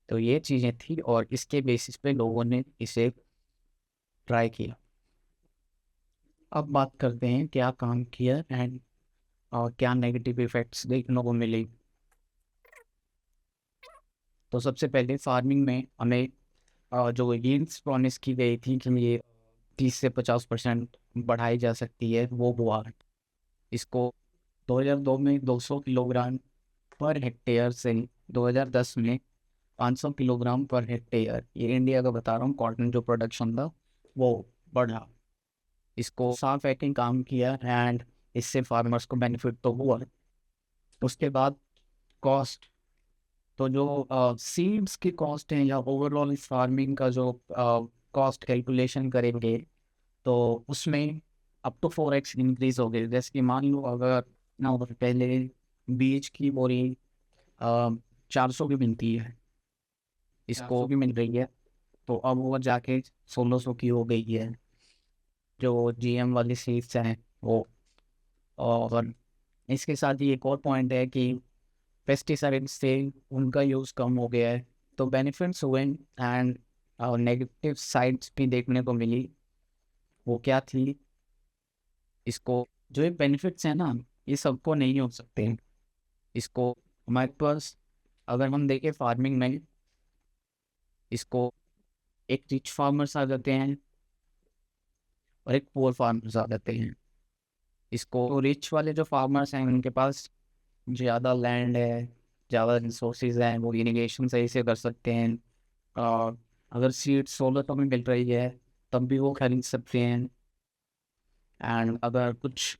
तो ये चीज़ें थी और इसके बेसिस पे लोगों ने इसे ट्राई किया। अब बात करते हैं क्या काम किया एंड क्या नेगेटिव इफ़ेक्ट्स देखने को मिले। तो सबसे पहले फार्मिंग में हमें जो यील्ड्स प्रॉमिस की गई थी कि ये 30 से 50% बढ़ाई जा सकती है वो हुआ। इसको 2002 में 200 किलोग्राम पर हेक्टेयर से 2010 में 500 किलोग्राम पर हेक्टेयर, ये इंडिया का बता रहा हूँ, कॉटन जो प्रोडक्शन था वो बढ़ा। इसको साफ हैकिंग काम किया एंड इससे फार्मर्स को बेनिफिट तो हुआ। उसके बाद कॉस्ट, तो जो सीड्स की कॉस्ट है या ओवरऑल फार्मिंग का जो कॉस्ट कैलकुलेशन करेंगे तो उसमें अप टू 4x इंक्रीज हो गई। जैसे कि मान लो अगर ना पहले बीज की बोरी 400 की मिलती है, इसको भी मिल रही है, तो अब वो जाके 1600 की हो गई है जो जीएम वाली सीड्स हैं वो। और इसके साथ ही एक और पॉइंट है कि पेस्टिसाइड से उनका यूज़ कम हो गया है, तो बेनिफिट्स हुए एंड नेगेटिव साइड्स भी देखने को मिली। वो क्या थी, इसको जो ये बेनिफिट्स हैं ना, ये सबको नहीं हो सकते हैं। इसको हमारे पास अगर हम देखें फार्मिंग में, इसको एक रिच फार्मर्स आ जाते हैं और एक पुअर फार्मर्स आ जाते हैं। इसको रिच वाले जो फार्मर्स हैं उनके पास ज़्यादा लैंड है, ज़्यादा रिसोर्सेज हैं, वो इरिगेशन सही से कर सकते हैं। और अगर सीड 1600 में मिल रही है तब भी वो खरीद सकते हैं। एंड अगर कुछ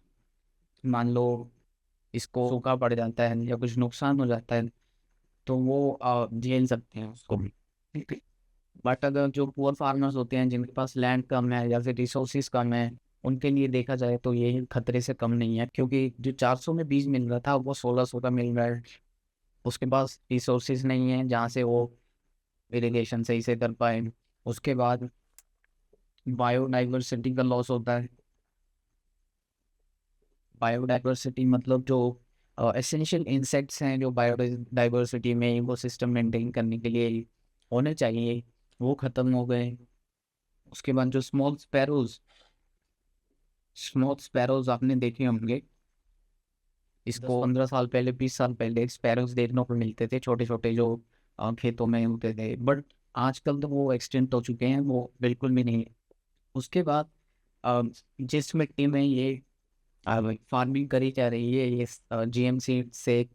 मान लो इसको सूखा पड़ जाता है या कुछ नुकसान हो जाता है तो वो झेल सकते हैं उसको भी। बट अगर जो पुअर फार्मर्स होते हैं जिनके पास लैंड कम है या फिर रिसोर्सेज कम है, उनके लिए देखा जाए तो ये खतरे से कम नहीं है, क्योंकि जो 400 में बीज मिल रहा था वो 1600 का मिल रहा है। उसके पास रिसोर्सेज नहीं है जहाँ से वो इरिगेशन सही से कर पाए। उसके बाद बायोडाइवर्सिटी का लॉस होता है। बायोडाइवर्सिटी मतलब जो एसेंशियल इंसेक्ट्स हैं जो बायोडाइवर्सिटी में इकोसिस्टम मेंटेन करने के लिए होने चाहिए, वो ख़त्म हो गए। उसके बाद जो स्मॉल स्पैरोज आपने देखे होंगे, इसको 15 साल पहले 20 साल पहले स्पैरोज देखने को मिलते थे, छोटे छोटे जो खेतों में होते थे, बट आजकल तो वो एक्सटेंट हो चुके हैं, वो बिल्कुल भी नहीं है। उसके बाद अ, जिस मिट्टी में ये फार्मिंग करी जा रही है ये जीएम सीड से,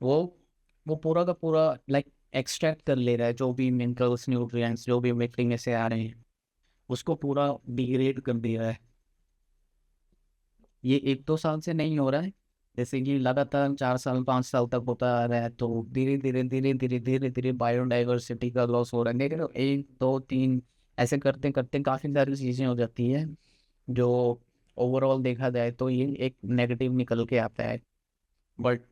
वो वो पूरा का पूरा लाइक एक्सट्रैक्ट कर ले रहा है जो भी मिनरल्स न्यूट्रिएंट्स जो भी मिट्टी में से आ रहे हैं, उसको पूरा डिग्रेड कर दिया है। ये 1-2 साल से नहीं हो रहा है, जैसे कि लगातार 4 साल 5 साल तक होता आ रहा है, तो धीरे धीरे बायोडाइवर्सिटी का लॉस हो रहा है। लेकिन 1 2 3 ऐसे करते करते काफ़ी सारी चीज़ें हो जाती है जो ओवरऑल देखा जाए तो ये एक नेगेटिव निकल के आता है। बट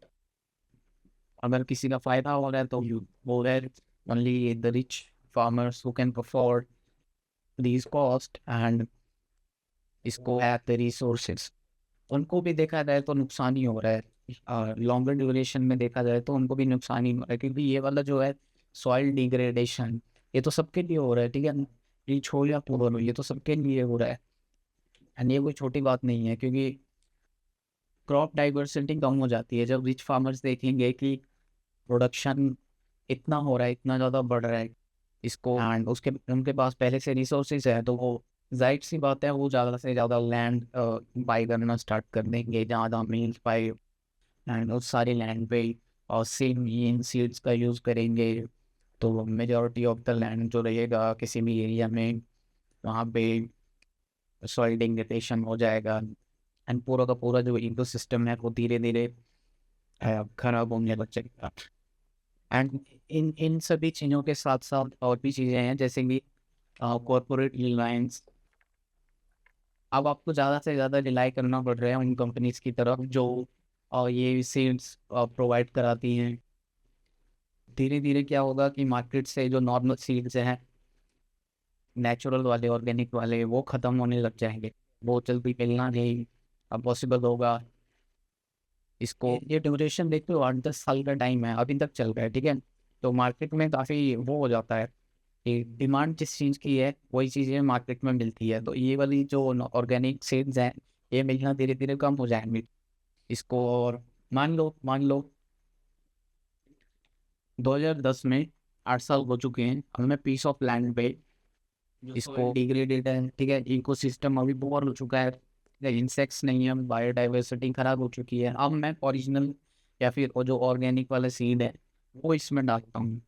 अगर किसी का फायदा हो रहा है तो यू वो है only the rich farmers who can afford these cost and इसको हैव द रिसोर्सेज, उनको भी देखा जाए तो नुकसान ही हो रहा है। लॉन्गर ड्यूरेशन में देखा जाए तो उनको भी नुकसान ही हो रहा है, क्योंकि ये वाला जो है सॉइल डिग्रेडेशन, ये तो सबके लिए हो रहा है, ठीक है। ये छोड़ या पूरा ये तो सबके लिए हो रहा है एंड ये कोई छोटी बात नहीं है, क्योंकि क्रॉप डाइवर्सिटी कम हो जाती है जब रिच फार्मर्स देखेंगे कि प्रोडक्शन इतना हो रहा है, इतना ज़्यादा बढ़ रहा है इसको, एंड उसके उनके पास पहले से रिसोर्सेज है, तो वो जाहिर सी बात है वो ज़्यादा से ज़्यादा लैंड बाई करना स्टार्ट कर देंगे, ज़्यादा मीन्स बाई, एंड उस सारी लैंड पे और सेम इन सीड्स का यूज़ करेंगे। तो मेजॉरिटी ऑफ द लैंड जो रहेगा किसी भी एरिया में, वहाँ पे सॉइल डिग्रेडेशन हो जाएगा एंड पूरा का पूरा जो इकोसिस्टम है वो धीरे धीरे खराब होने लग जाएगा। एंड इन इन सभी चीज़ों के साथ साथ और भी चीज़ें हैं, जैसे कि कॉरपोरेट रिलायंस। अब आपको ज़्यादा से ज़्यादा रिलाई करना पड़ रहा है उन कंपनीज की तरफ जो ये सीड्स प्रोवाइड कराती हैं। धीरे धीरे क्या होगा कि मार्केट से जो नॉर्मल सीड्स हैं, नेचुरल वाले ऑर्गेनिक वाले, वो ख़त्म होने लग जाएंगे, वो जल्दी मिलना नहीं अब पॉसिबल होगा। इसको ये ड्यूरेशन देखते हो 8-10 साल का टाइम है, अभी तक चल रहा है, ठीक है। तो मार्केट में काफ़ी वो हो जाता है कि डिमांड जिस चीज़ की है वही चीज़ें मार्केट में मिलती है, तो ये वाली जो ऑर्गेनिक सीड्स हैं ये मिलना धीरे धीरे कम हो जाएंगे इसको। और मान लो 2010 में 8 साल हो चुके हैं, हमें पीस ऑफ लैंड पे इसको डिग्रेडेड है, ठीक है, इकोसिस्टम अभी बोर हो चुका है, इंसेक्ट्स नहीं है, बायोडाइवर्सिटी खराब हो चुकी है। अब मैं ओरिजिनल या फिर वो जो ऑर्गेनिक वाला सीड है वो इसमें डालता हूँ,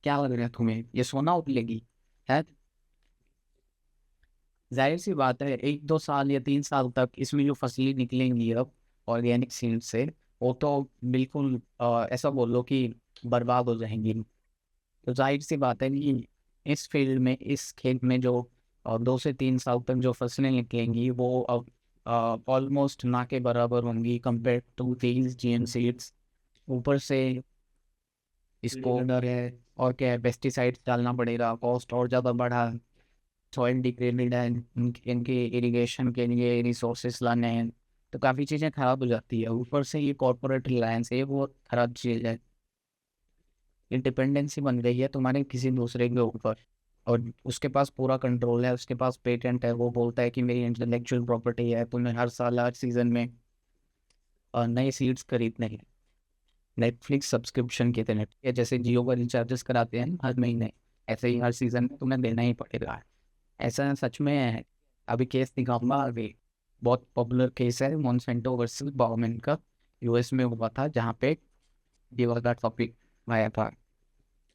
क्या लग रहा है तुम्हें, ये सोना उगलेगी है? जाहिर सी बात है 1-2 साल या 3 साल तक इसमें जो फसलें निकलेंगी अब ऑर्गेनिक सीड से, वो तो बिल्कुल ऐसा बोल लो कि बर्बाद हो जाएंगी। तो जाहिर सी बात है कि इस फील्ड में, इस खेत में जो 2 से 3 साल तक जो फसलें निकलेंगी वो अब ऑलमोस्ट ना के बराबर होंगी compare to these GM seeds. ऊपर से इसको डर है और क्या है, पेस्टिसाइड्स डालना पड़ेगा, कॉस्ट और ज़्यादा बढ़ा, सॉइल डिग्रेडेड है, इनके इरिगेशन के लिए रिसोर्सेस लाने हैं, तो काफ़ी चीज़ें ख़राब हो जाती है। ऊपर से ये कॉर्पोरेट रिलायंस है, ये बहुत ख़राब चीज़ है। ये डिपेंडेंसी बन गई है तुम्हारे किसी दूसरे के ऊपर, और उसके पास पूरा कंट्रोल है, उसके पास पेटेंट है, वो बोलता है कि मेरी इंटेलेक्चुअल प्रॉपर्टी है, तुम्हें हर साल हर सीज़न में नए सीड्स खरीदने हैं। नेटफ्लिक्स सब्सक्रिप्शन के तहत, या जैसे जियो का रिचार्जेस कराते हैं हर महीने, ऐसे ही हर सीज़न में तुम्हें देना ही पड़ेगा। ऐसा सच में है। अभी केस दिखाऊंगा, अभी बहुत पॉपुलर केस है मॉन्सेंटो वर्सेस बाउमैन का, यूएस में हुआ था, जहाँ पे ये वाला टॉपिक आया था।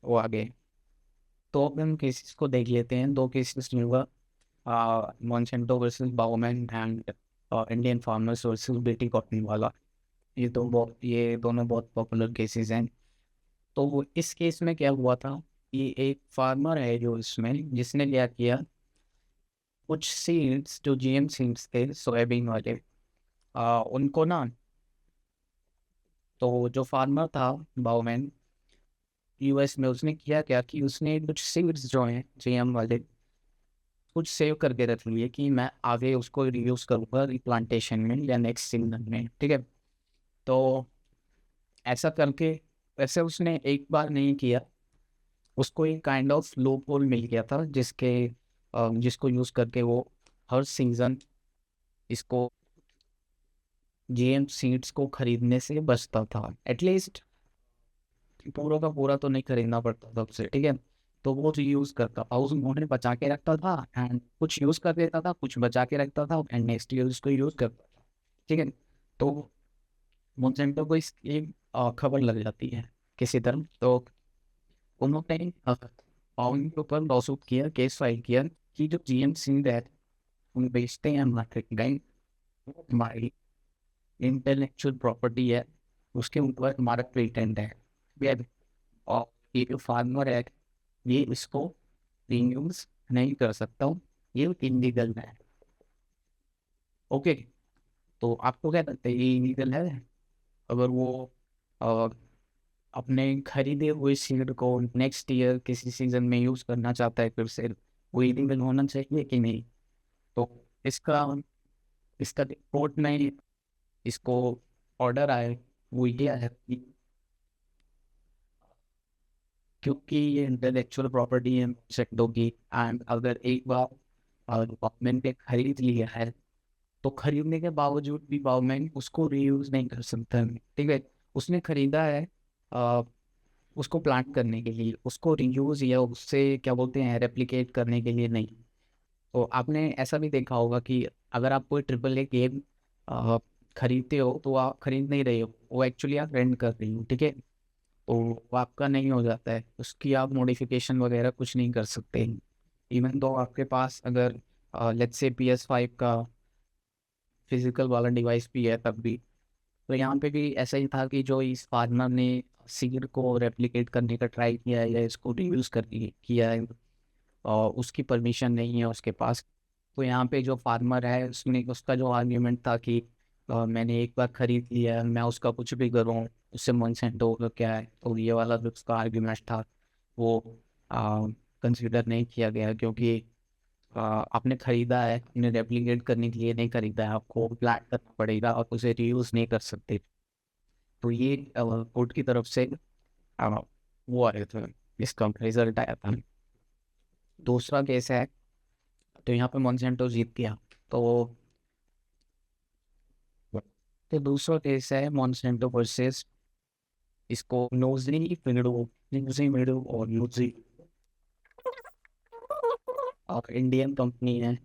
वो आगे तो अब हम केसेस को देख लेते हैं। 2 केसेस हुआ, Monsanto versus Bowman and Indian farmers versus BT cotton वाला। ये दोनों बहुत पॉपुलर केसेस हैं। तो इस केस में क्या हुआ था, ये एक फार्मर है जो इसमें, जिसने क्या किया, कुछ सीड्स जो जीएम सीड्स थे सोयाबीन वाले, उनको ना, तो जो फार्मर था बाउमैन यूएस में, उसने किया क्या कि उसने कुछ सीड्स जो हैं जीएम वाले कुछ सेव करके रख लिए कि मैं आगे उसको रीयूज करूँगा रिप्लांटेशन में या नेक्स्ट सीजन में, ठीक है। तो ऐसा करके, वैसे उसने एक बार नहीं किया, उसको एक काइंड ऑफ लूप होल मिल गया था, जिसको यूज करके वो हर सीजन इसको जीएम सीड्स को खरीदने से बचता था। एटलीस्ट पूरा का पूरा तो नहीं खरीदना पड़ता था उसे, ठीक है। तो वो यूज करता था, उस उन्होंने बचा के रखता था, एंड कुछ यूज कर देता था, कुछ बचा के रखता था, एंड नेक्स्ट ईयर उसको यूज करता था, ठीक है। तो मोन्सेंटो को इस एक खबर लग जाती है किसी तरह, तो उन्होंने पाउंड के ऊपर लॉसूट किया, केस फाइल किया कि जो जीएम सीड है उन बेचते हैं मार्केट में, हमारी इंटेलेक्चुअल प्रॉपर्टी है, उसके ऊपर हमारा पेटेंट है, ये- और ये जो फार्मर है ये इसको रीयूज नहीं कर सकता हूँ, ये इलीगल है। ओके, तो आपको क्या लगता है, ये इलीगल है? अगर वो अ, अपने खरीदे हुए सीड को नेक्स्ट ईयर किसी सीजन में यूज करना चाहता है फिर से, वो इलीगल होना चाहिए कि नहीं? तो इसका इसका कोर्ट में इसको ऑर्डर आए, वो ये है कि क्योंकि ये इंटेलेक्चुअल प्रॉपर्टी है सेक्टों की, एंड अगर एक बार गवर्नमेंट ने खरीद लिया है, तो खरीदने के बावजूद भी गवर्नमेंट उसको रीयूज नहीं कर सकता है, ठीक है। उसने खरीदा है अ, उसको प्लांट करने के लिए, उसको रीयूज या उससे क्या बोलते हैं रेप्लिकेट करने के लिए नहीं। तो आपने ऐसा भी देखा होगा कि अगर आप कोई ट्रिपल ए गेम खरीदते हो, तो आप खरीद नहीं रहे हो, वो एक्चुअली आप रेंट कर रही हो, ठीक है। तो वो आपका नहीं हो जाता है, उसकी आप मॉडिफिकेशन वगैरह कुछ नहीं कर सकते। इवन तो आपके पास अगर लेट्स से PS5 का फिजिकल वाला डिवाइस भी है तब भी, तो यहाँ पे भी ऐसा ही था कि जो इस फार्मर ने सीड को रेप्लिकेट करने का ट्राई किया है या इसको रीयूज कर किया है, और उसकी परमिशन नहीं है उसके पास। तो यहाँ पे जो फार्मर है उसने, उसका जो आर्ग्यूमेंट था कि मैंने एक बार खरीद लिया है, मैं उसका कुछ भी करूँ उससे मोनसेंटो का क्या है, तो ये वाला जो उसका आर्ग्यूमेंट था वो कंसिडर नहीं किया गया, क्योंकि आपने खरीदा है, आपने रेप्लिकेट करने के लिए नहीं खरीदा है, आपको प्लांट करना पड़ेगा और उसे रीयूज नहीं कर सकते। तो ये कोर्ट की तरफ से अ, वो आया था, इसका रिजल्ट आया था। दूसरा केस है, तो यहाँ पे मोन्सेंटो जीत गया। तो दूसरा केस है मोन्सेंटो वर्सेस इसको नूजी मेडो और नूजी, और इंडियन कंपनी है,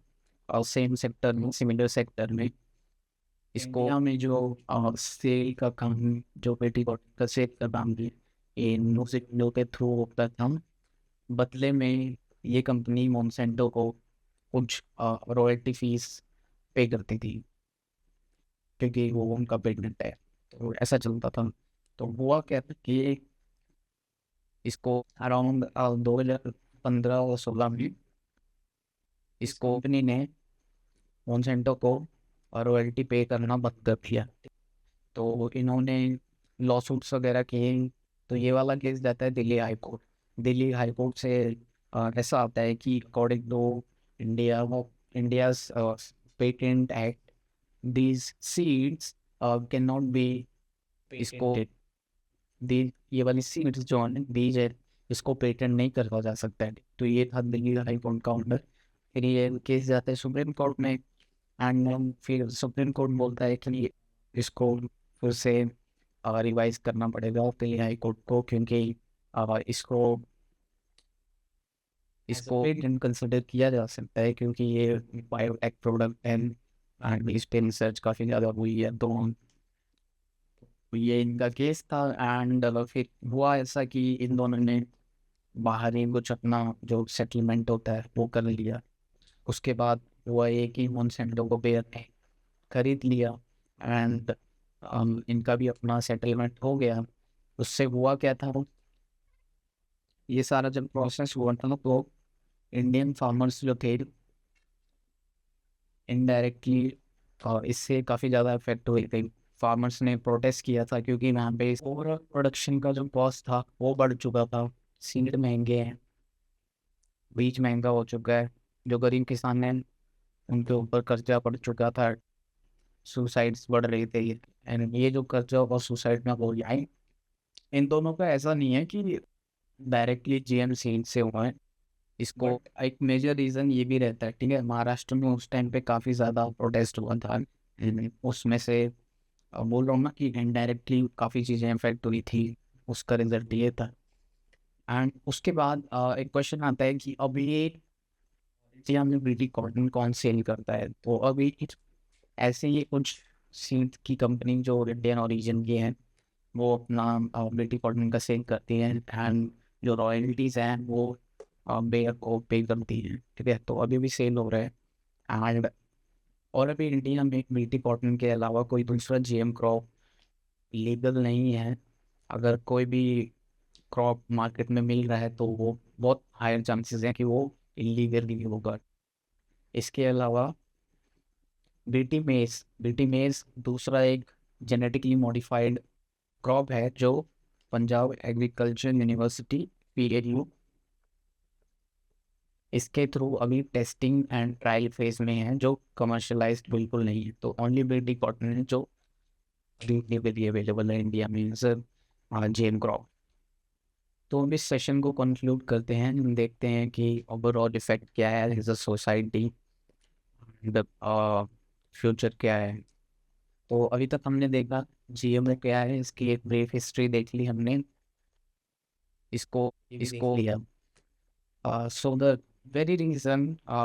और सेम सेक्टर में, सिमिलर सेक्टर में। इसको इंडिया में जो सेल का काम, जो पेटी कॉटन का सेल का काम भी ये नूजी मेडो के थ्रू होता था। बदले में ये कंपनी मोन्सेंटो को कुछ रॉयल्टी फीस पे करती थी, क्योंकि वो उनका पेटेंट है, तो ऐसा चलता था। तो हुआ क्या था कि इसको अराउंड 2000 2015 और 16 में इस कंपनी ने मोनसेंटो को रॉयल्टी पे करना बंद कर दिया। तो इन्होंने लॉसूट्स वगैरह किए। तो ये वाला केस जाता है Delhi high court. Delhi high court से ऐसा आता है कि according to India India's patent act, these seeds cannot be इसको दी ये वाली सीड्स जो है बीज है, इसको पेटेंट नहीं करवा जा सकता है। तो ये था दिल्ली हाई कोर्ट का ऑर्डर। फिर ये केस जाता है सुप्रीम कोर्ट में, एंड फिर सुप्रीम कोर्ट बोलता है कि इसको फिर से रिवाइज करना पड़ेगा दिल्ली हाई कोर्ट को, क्योंकि इसको इसको पेटेंट कंसिडर किया जा सकता है, क्योंकि ये बायोटेक प्रोडक्ट एंड इस पे रिसर्च काफ़ी ज़्यादा हुई है। तो ये इनका केस था। एंड फिर हुआ ऐसा कि इन दोनों ने बाहर ही कुछ अपना जो सेटलमेंट होता है वो कर लिया। उसके बाद हुआ ये कि मोनसेंटो को बेयर ने खरीद लिया, एंड इनका भी अपना सेटलमेंट हो गया। उससे हुआ क्या था, ये सारा जब प्रोसेस हुआ था तो इंडियन फार्मर्स जो थे इनडायरेक्टली इससे काफ़ी ज़्यादा इफेक्ट हुए थे। फार्मर्स ने प्रोटेस्ट किया था, क्योंकि वहाँ पे ओवरऑल प्रोडक्शन का जो कॉस्ट था वो बढ़ चुका था। सीड महंगे हैं, बीज महंगा हो चुका है, जो गरीब किसान हैं उनके ऊपर कर्जा पड़ चुका था, सुसाइड्स बढ़ रही थी। एंड ये जो कर्जा और सुसाइड में हो जाए, इन दोनों का ऐसा नहीं है कि डायरेक्टली जीएम सीड से हुआ है। इसको एक मेजर रीज़न ये भी रहता है, ठीक है, महाराष्ट्र में उस टाइम पे काफ़ी ज़्यादा प्रोटेस्ट हुआ था। उसमें से बोल रहा हूँ ना कि इनडायरेक्टली काफ़ी चीज़ें इफेक्ट हुई थी, उसका रिजल्ट ये था। एंड उसके बाद एक क्वेश्चन आता है कि अब ये इंडिया में ब्रिटिश कॉटन कौन सेल करता है। तो अभी ऐसे ही कुछ सीड की कंपनी जो इंडियन ओरिजिन की हैं वो अपना ब्रिटिश कॉटन का सेल करती हैं, एंड जो रॉयल्टीज़ हैं वो बेयर को पे करती हैं, ठीक है। तो अभी भी सेल हो रहा है। एंड और अभी इंडिया में ब्रिटिश कॉटन के अलावा कोई दूसरा जीएम क्रॉप लीगल नहीं है। अगर कोई भी क्रॉप मार्केट में मिल रहा है तो वो बहुत हायर चांसेस हैं कि वो इलीगल ही होगा। इसके अलावा बीटी मेज दूसरा एक जेनेटिकली मॉडिफाइड क्रॉप है जो पंजाब एग्रीकल्चर यूनिवर्सिटी PAU इसके थ्रू अभी टेस्टिंग एंड ट्रायल फेज में है, जो कमर्शलाइज्ड बिल्कुल नहीं है। तो ओनली बीटी कॉटन है जो भी अवेलेबल है इंडिया में सर जेम क्रॉप। तो हम इस सेशन को कंक्लूड करते हैं, हम देखते हैं कि ओवरऑल इफेक्ट क्या है as a society, the future क्या है। तो अभी तक हमने देखा GMO क्या है, इसकी एक ब्रीफ हिस्ट्री देख ली हमने, इसको इसको लिया। सो द वेरी रीज़न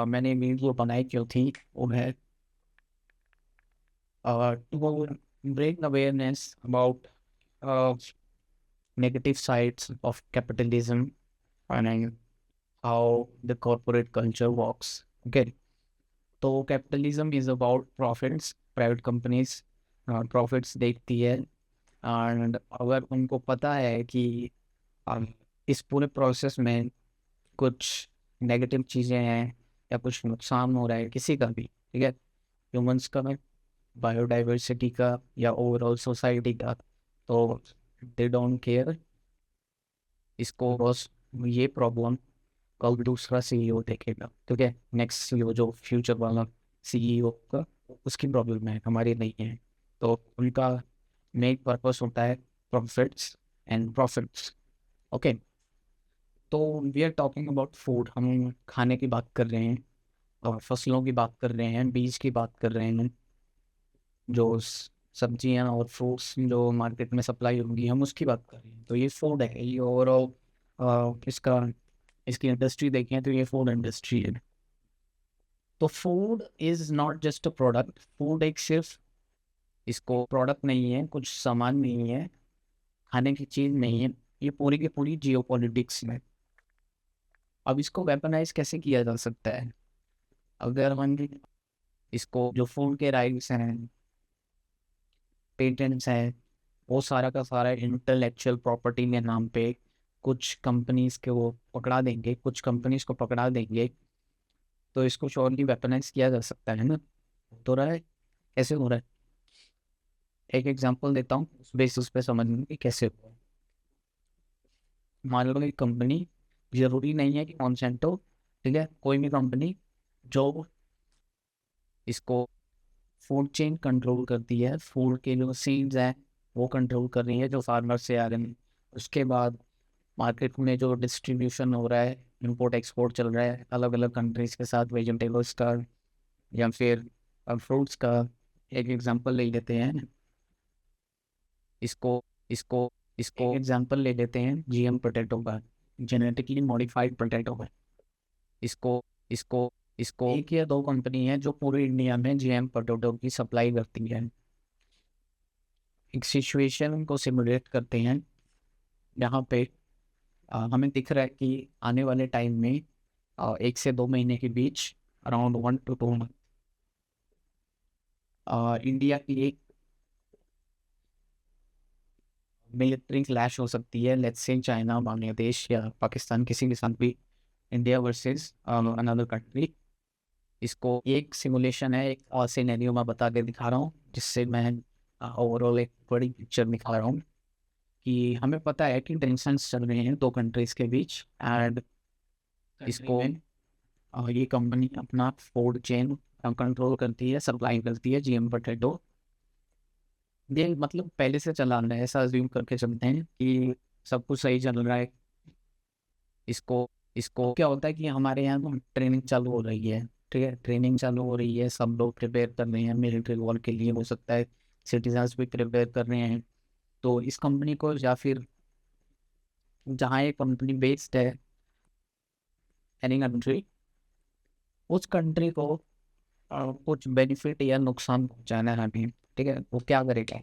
मैंने वीडियो बनाई क्यों थी वो है to break awareness about negative sides of capitalism and how the corporate culture works. Okay, तो capitalism is about profits. Private companies profits देखती है, and अगर उनको पता है कि इस पूरे प्रोसेस में कुछ नेगेटिव चीज़ें हैं या कुछ नुकसान हो रहा है किसी का भी, ठीक है, ह्यूमंस का, बायोडाइवर्सिटी का या ओवरऑल सोसाइटी का, तो दे डोंट केयर। इसको बस ये प्रॉब्लम कल दूसरा CEO देखेगा, ठीक है, नेक्स्ट CEO जो फ्यूचर वाला CEO का, उसकी प्रॉब्लम है, हमारी नहीं है। तो उनका मेन पर्पस होता है प्रॉफिट्स एंड प्रॉफिट्स। ओके, तो we are talking about food, हम खाने की बात कर रहे हैं और फसलों की बात कर रहे हैं, बीज की बात कर रहे हैं, जो सब्जियां और फ्रूट्स जो मार्केट में सप्लाई होंगी हम उसकी बात कर रहे हैं। तो ये फूड है, ये ओवरऑल इसका इसकी इंडस्ट्री देखें तो ये फूड इंडस्ट्री है। तो food is not just a product, food एक सिर्फ इसको प्रोडक्ट नहीं है, कुछ सामान नहीं है, खाने की चीज़ नहीं है, ये पूरी की पूरी जियो पॉलिटिक्स है। अब इसको वेपनाइज कैसे किया जा सकता है, अगर हम इसको जो फूड के राइट्स हैं, पेटेंट्स हैं, वो सारा का सारा इंटेलेक्चुअल प्रॉपर्टी के नाम पे कुछ कंपनीज के वो पकड़ा देंगे, कुछ कंपनीज को पकड़ा देंगे, तो इसको श्योरली वेपनाइज किया जा सकता है ना। तो रहा है, कैसे हो रहा है, एक एग्जांपल देता हूँ, उस बेसिस पे समझने की कैसे हो रहा है। मान लो एक कंपनी, जरूरी नहीं है कि मॉन्सेंटो, ठीक है, कोई भी कंपनी जो इसको फूड चेन कंट्रोल करती है, फूड के जो सीड्स हैं वो कंट्रोल कर रही है जो फार्मर से आ रहे हैं, उसके बाद मार्केट में जो डिस्ट्रीब्यूशन हो रहा है, इंपोर्ट एक्सपोर्ट चल रहा है अलग अलग कंट्रीज के साथ, वेजिटेबल्स का या फिर फ्रूट्स का। एक एग्जांपल ले लेते हैं इसको इसको इसको एग्जांपल ले लेते हैं जीएम पोटैटो का, जेनेटिकली मॉडिफाइड पोटैटो का। इसको इसको इसको एक या दो कंपनी है जो पूरे इंडिया में जीएम पोटैटो की सप्लाई करती है। एक सिचुएशन को सिमुलेट करते हैं यहाँ पे, हमें दिख रहा है कि आने वाले टाइम में 1 से 2 महीने के बीच, अराउंड 1 to 2 मंथ, इंडिया की एक मिलिट्री क्लैश हो सकती है, लेट्स से चाइना, बांग्लादेश या पाकिस्तान, किसी के साथ भी, इंडिया वर्सेस अनदर कंट्री। इसको एक सिमुलेशन है, एक और सिनेरियो मैं बता के दिखा रहा हूँ, जिससे मैं ओवरऑल एक बड़ी पिक्चर दिखा रहा हूँ कि हमें पता है कि टेंशन्स चल रहे हैं दो कंट्रीज के बीच, एंड इसको ये कंपनी अपना फूड चेन कंट्रोल करती है, सप्लाई करती है जीएम पोटैटो। ये मतलब पहले से चला रहा है, ऐसा अज्यूम करके चलते हैं कि सब कुछ सही चल रहा है। इसको इसको क्या होता है कि हमारे यहाँ तो ट्रेनिंग चालू हो रही है, ठीक है, ट्रेनिंग चालू हो रही है, सब लोग प्रिपेयर कर रहे हैं मिलिट्री वॉर के लिए, हो सकता है सिटीजन्स भी प्रिपेयर कर रहे हैं। तो इस कंपनी को, या फिर जहाँ ये कंपनी बेस्ड है, एनी कंट्री, उस कंट्री को कुछ बेनिफिट या नुकसान पहुंचाना है हमें, ठीक है, वो क्या करेगा।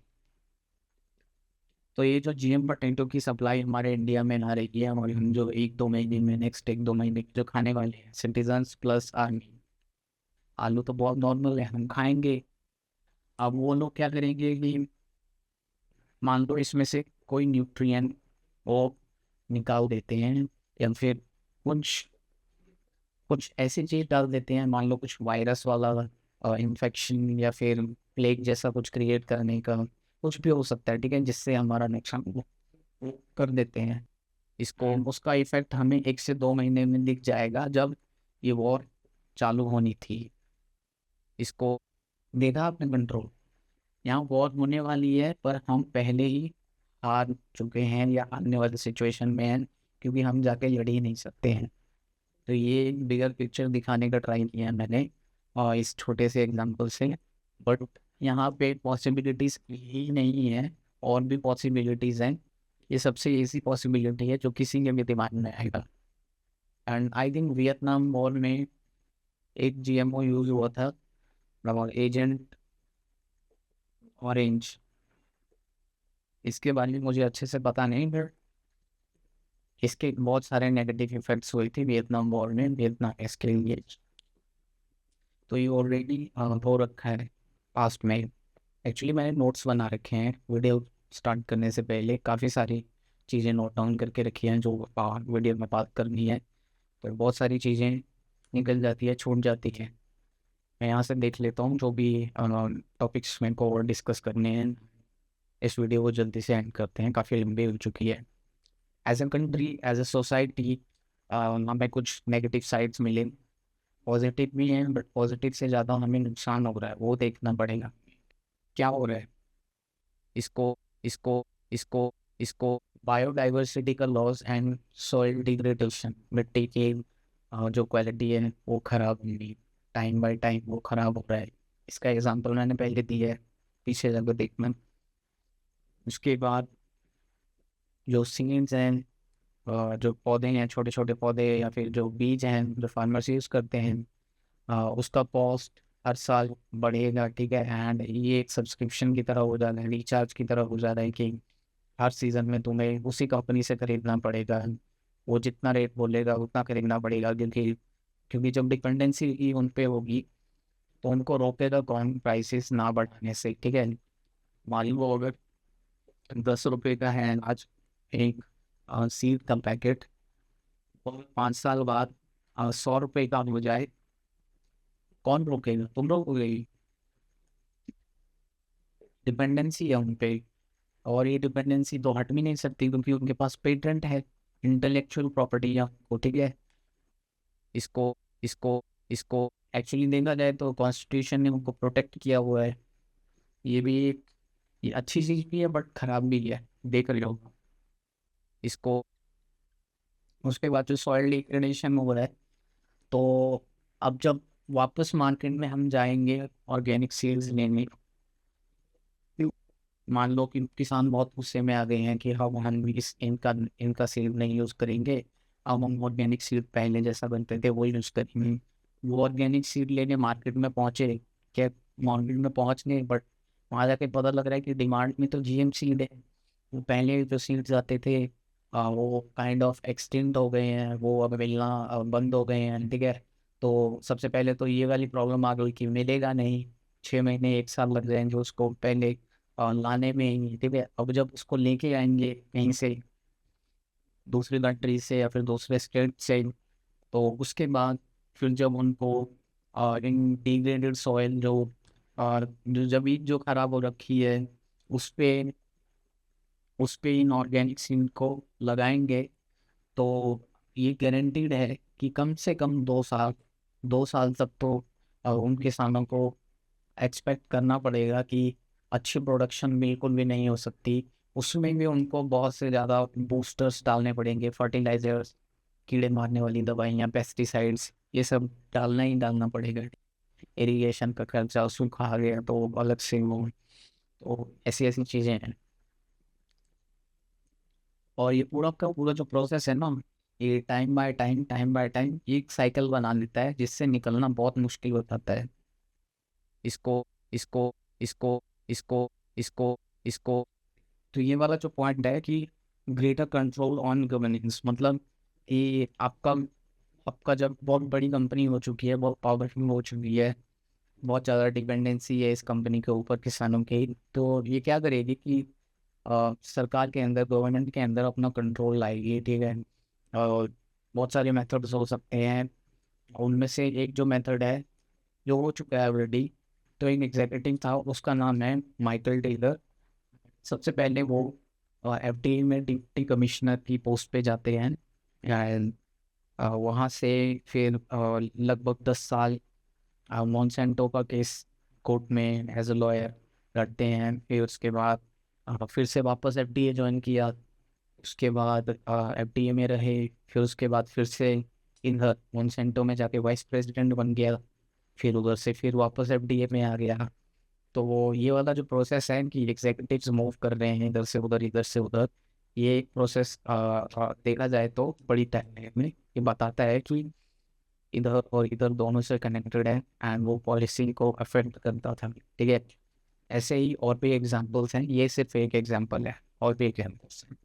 तो ये जो जीएम पोटैटो की सप्लाई हमारे इंडिया में आ रही है, और हम जो 1-2 महीने में, नेक्स्ट 1-2 महीने जो खाने वाले हैं सिटीजन्स प्लस आर्मी, आलू तो बहुत नॉर्मल है, हम खाएंगे। अब वो लोग क्या करेंगे कि मान लो इसमें से कोई न्यूट्रिएंट वो निकाल देते हैं, या फिर कुछ कुछ ऐसी चीज डाल देते हैं, मान लो कुछ वायरस वाला इन्फेक्शन, या फिर प्लेग जैसा कुछ क्रिएट करने का कुछ भी हो सकता है, ठीक है, जिससे हमारा नुकसान वो कर देते हैं। इसको उसका इफेक्ट हमें 1 से 2 महीने में दिख जाएगा, जब ये वॉर चालू होनी थी। इसको देखा आपने कंट्रोल, यहाँ वॉर होने वाली है पर हम पहले ही हार चुके हैं या आने वाली सिचुएशन में हैं, क्योंकि हम जाके लड़ ही नहीं सकते हैं। तो ये एक बिगर पिक्चर दिखाने का ट्राई किया है मैंने, और इस छोटे से एग्जांपल से। बट यहाँ पे पॉसिबिलिटीज़ ही नहीं है, और भी पॉसिबिलिटीज़ हैं। ये सबसे ईजी पॉसिबिलिटी है जो किसी के भी दिमाग में आएगा। And I think Vietnam war में एक जीएमओ यूज हुआ था, एजेंट ऑरेंज। इसके बारे में मुझे अच्छे से पता नहीं, बट इसके बहुत सारे नेगेटिव इफेक्ट्स हुए थे वियतनाम वॉर में, वियतनाम इसके लिए। तो ये ऑलरेडी हो रखा है पास्ट में। एक्चुअली मैंने नोट्स बना रखे हैं वीडियो स्टार्ट करने से पहले, काफ़ी सारी चीज़ें नोट डाउन करके रखी हैं जो वीडियो में बात करनी है। तो बहुत सारी चीज़ें निकल जाती है, छूट जाती है। मैं यहाँ से देख लेता हूँ जो भी टॉपिक्स मेरे को और डिस्कस करने हैं। इस वीडियो को जल्दी से एंड करते हैं, काफ़ी लंबी हो चुकी है। As a country, as a society, हमें कुछ नेगेटिव साइड्स मिले, पॉजिटिव भी हैं, बट पॉजिटिव से ज़्यादा हमें नुकसान हो रहा है, वो देखना पड़ेगा क्या हो रहा है। इसको इसको इसको इसको बायोडाइवर्सिटी का लॉस एंड सॉइल डिग्रेडेशन, मिट्टी की जो क्वालिटी है वो खराब हो रही है, टाइम बाय टाइम वो खराब हो रहा है। इसका एग्जांपल मैंने पहले दिया है, पीछे जाकर देखना। उसके बाद जो सीड्स हैं, जो पौधे हैं, छोटे छोटे पौधे या फिर जो बीज हैं जो फार्मर्स यूज़ करते हैं, उसका कॉस्ट हर साल बढ़ेगा, ठीक है। एंड ये एक सब्सक्रिप्शन की तरह हो जा रहा है, रिचार्ज की तरह हो जा रहा है कि हर सीज़न में तुम्हें उसी कंपनी से खरीदना पड़ेगा, वो जितना रेट बोलेगा उतना खरीदना पड़ेगा, क्योंकि क्योंकि जब डिपेंडेंसी ही उन पे होगी तो उनको रोकेगा कौन प्राइसेस ना बढ़ाने से, ठीक है। मान लो अगर 10 रुपये का है आज एक सीड का पैकेट, और 5 साल बाद 100 रुपये का हो जाए, कौन रोकेगा? तुम रोकोगे? डिपेंडेंसी है उन पे, और ये डिपेंडेंसी तो हट भी नहीं सकती क्योंकि उनके पास पेटेंट है, इंटेलेक्चुअल प्रॉपर्टी है को, ठीक है। इसको इसको इसको एक्चुअली देखा जाए तो कॉन्स्टिट्यूशन ने उनको प्रोटेक्ट किया हुआ है। ये भी एक, ये अच्छी चीज़ भी है बट खराब भी है, देख रहे हो इसको। उसके बाद जो सॉइल डिग्रेडेशन हो रहा है, तो अब जब वापस मार्केट में हम जाएंगे ऑर्गेनिक सीड्स लेने, मान लो कि किसान बहुत गुस्से में आ गए हैं कि हम इस इनका इनका सीड नहीं यूज़ करेंगे, अब हम ऑर्गेनिक सीड पहले जैसा बनते थे वो यूज़ करेंगे। वो ऑर्गेनिक सीड लेने मार्केट में पहुँचे, क्या मार्केट में पहुँच गए, बट वहाँ जाके पता लग रहा है कि डिमांड में तो जीएम सीड है। वो पहले जो सीड्स आते थे वो काइंड ऑफ एक्सटिंक्ट हो गए हैं, वो अब मिलना बंद हो गए हैं, ठीक है। तो सबसे पहले तो ये वाली प्रॉब्लम आ गई कि मिलेगा नहीं, 6 महीने 1 साल लग जाएंगे उसको पहले लाने में ही, ठीक है। अब जब उसको लेके आएंगे कहीं से दूसरी कंट्री से या फिर दूसरे स्टेट से, तो उसके बाद फिर जब उनको इन डिग्रेडेड सॉइल जो और जो जमीन जो खराब हो रखी है उस पे इन ऑर्गेनिक सीड को लगाएंगे, तो ये गारंटीड है कि कम से कम 2 साल, 2 साल तक तो उन किसानों को एक्सपेक्ट करना पड़ेगा कि अच्छी प्रोडक्शन बिल्कुल भी नहीं हो सकती। उसमें भी उनको बहुत से ज़्यादा बूस्टर्स डालने पड़ेंगे, फर्टिलाइजर्स, कीड़े मारने वाली दवाइयाँ, पेस्टिसाइड्स, ये सब डालना ही डालना पड़ेगा। इरिगेशन का खर्चा, सूखा आ गया तो अलग से वो, तो ऐसी ऐसी चीज़ें हैं। और ये पूरा का पूरा जो प्रोसेस है ना, ये टाइम बाय टाइम एक साइकिल बना लेता है जिससे निकलना बहुत मुश्किल हो जाता है। इसको इसको इसको इसको इसको इसको तो ये वाला जो पॉइंट है कि ग्रेटर कंट्रोल ऑन गवर्नेंस, मतलब ये आपका आपका जब बहुत बड़ी कंपनी हो चुकी है, बहुत पावरफुल हो चुकी है, बहुत ज़्यादा डिपेंडेंसी है इस कंपनी के ऊपर किसानों की, तो ये क्या करेगी कि सरकार के अंदर, गवर्नमेंट के अंदर अपना कंट्रोल लाएगी, ठीक है। और बहुत सारे मेथड्स हो सकते हैं, उनमें से एक जो मेथड है जो हो चुका है ऑलरेडी, तो एक एग्जीक्यूटिव था, उसका नाम है माइकल टेलर। सबसे पहले वो एफडीए में डिप्टी कमिश्नर की पोस्ट पे जाते हैं, एंड वहाँ से फिर लगभग 10 साल मॉन्सेंटो का केस कोर्ट में एज अ लॉयर लड़ते हैं। फिर उसके बाद फिर से वापस एफडीए ज्वाइन किया, उसके बाद एफडीए में रहे, फिर उसके बाद फिर से इधर मॉन्सेंटो में जाके वाइस प्रेसिडेंट बन गया, फिर उधर से फिर वापस एफडीए में आ गया। तो वो ये वाला जो प्रोसेस है कि एग्जीक्यूटिव्स मूव कर रहे हैं इधर से उधर, इधर से उधर, ये एक प्रोसेस देखा जाए तो बड़ी टाइम में ये बताता है कि इधर और इधर दोनों से कनेक्टेड है, एंड वो पॉलिसी को अफेक्ट करता था, ठीक है। ऐसे ही और भी एग्जांपल्स हैं, ये सिर्फ एक एग्जांपल है, और भी एग्जांपल्स हैं।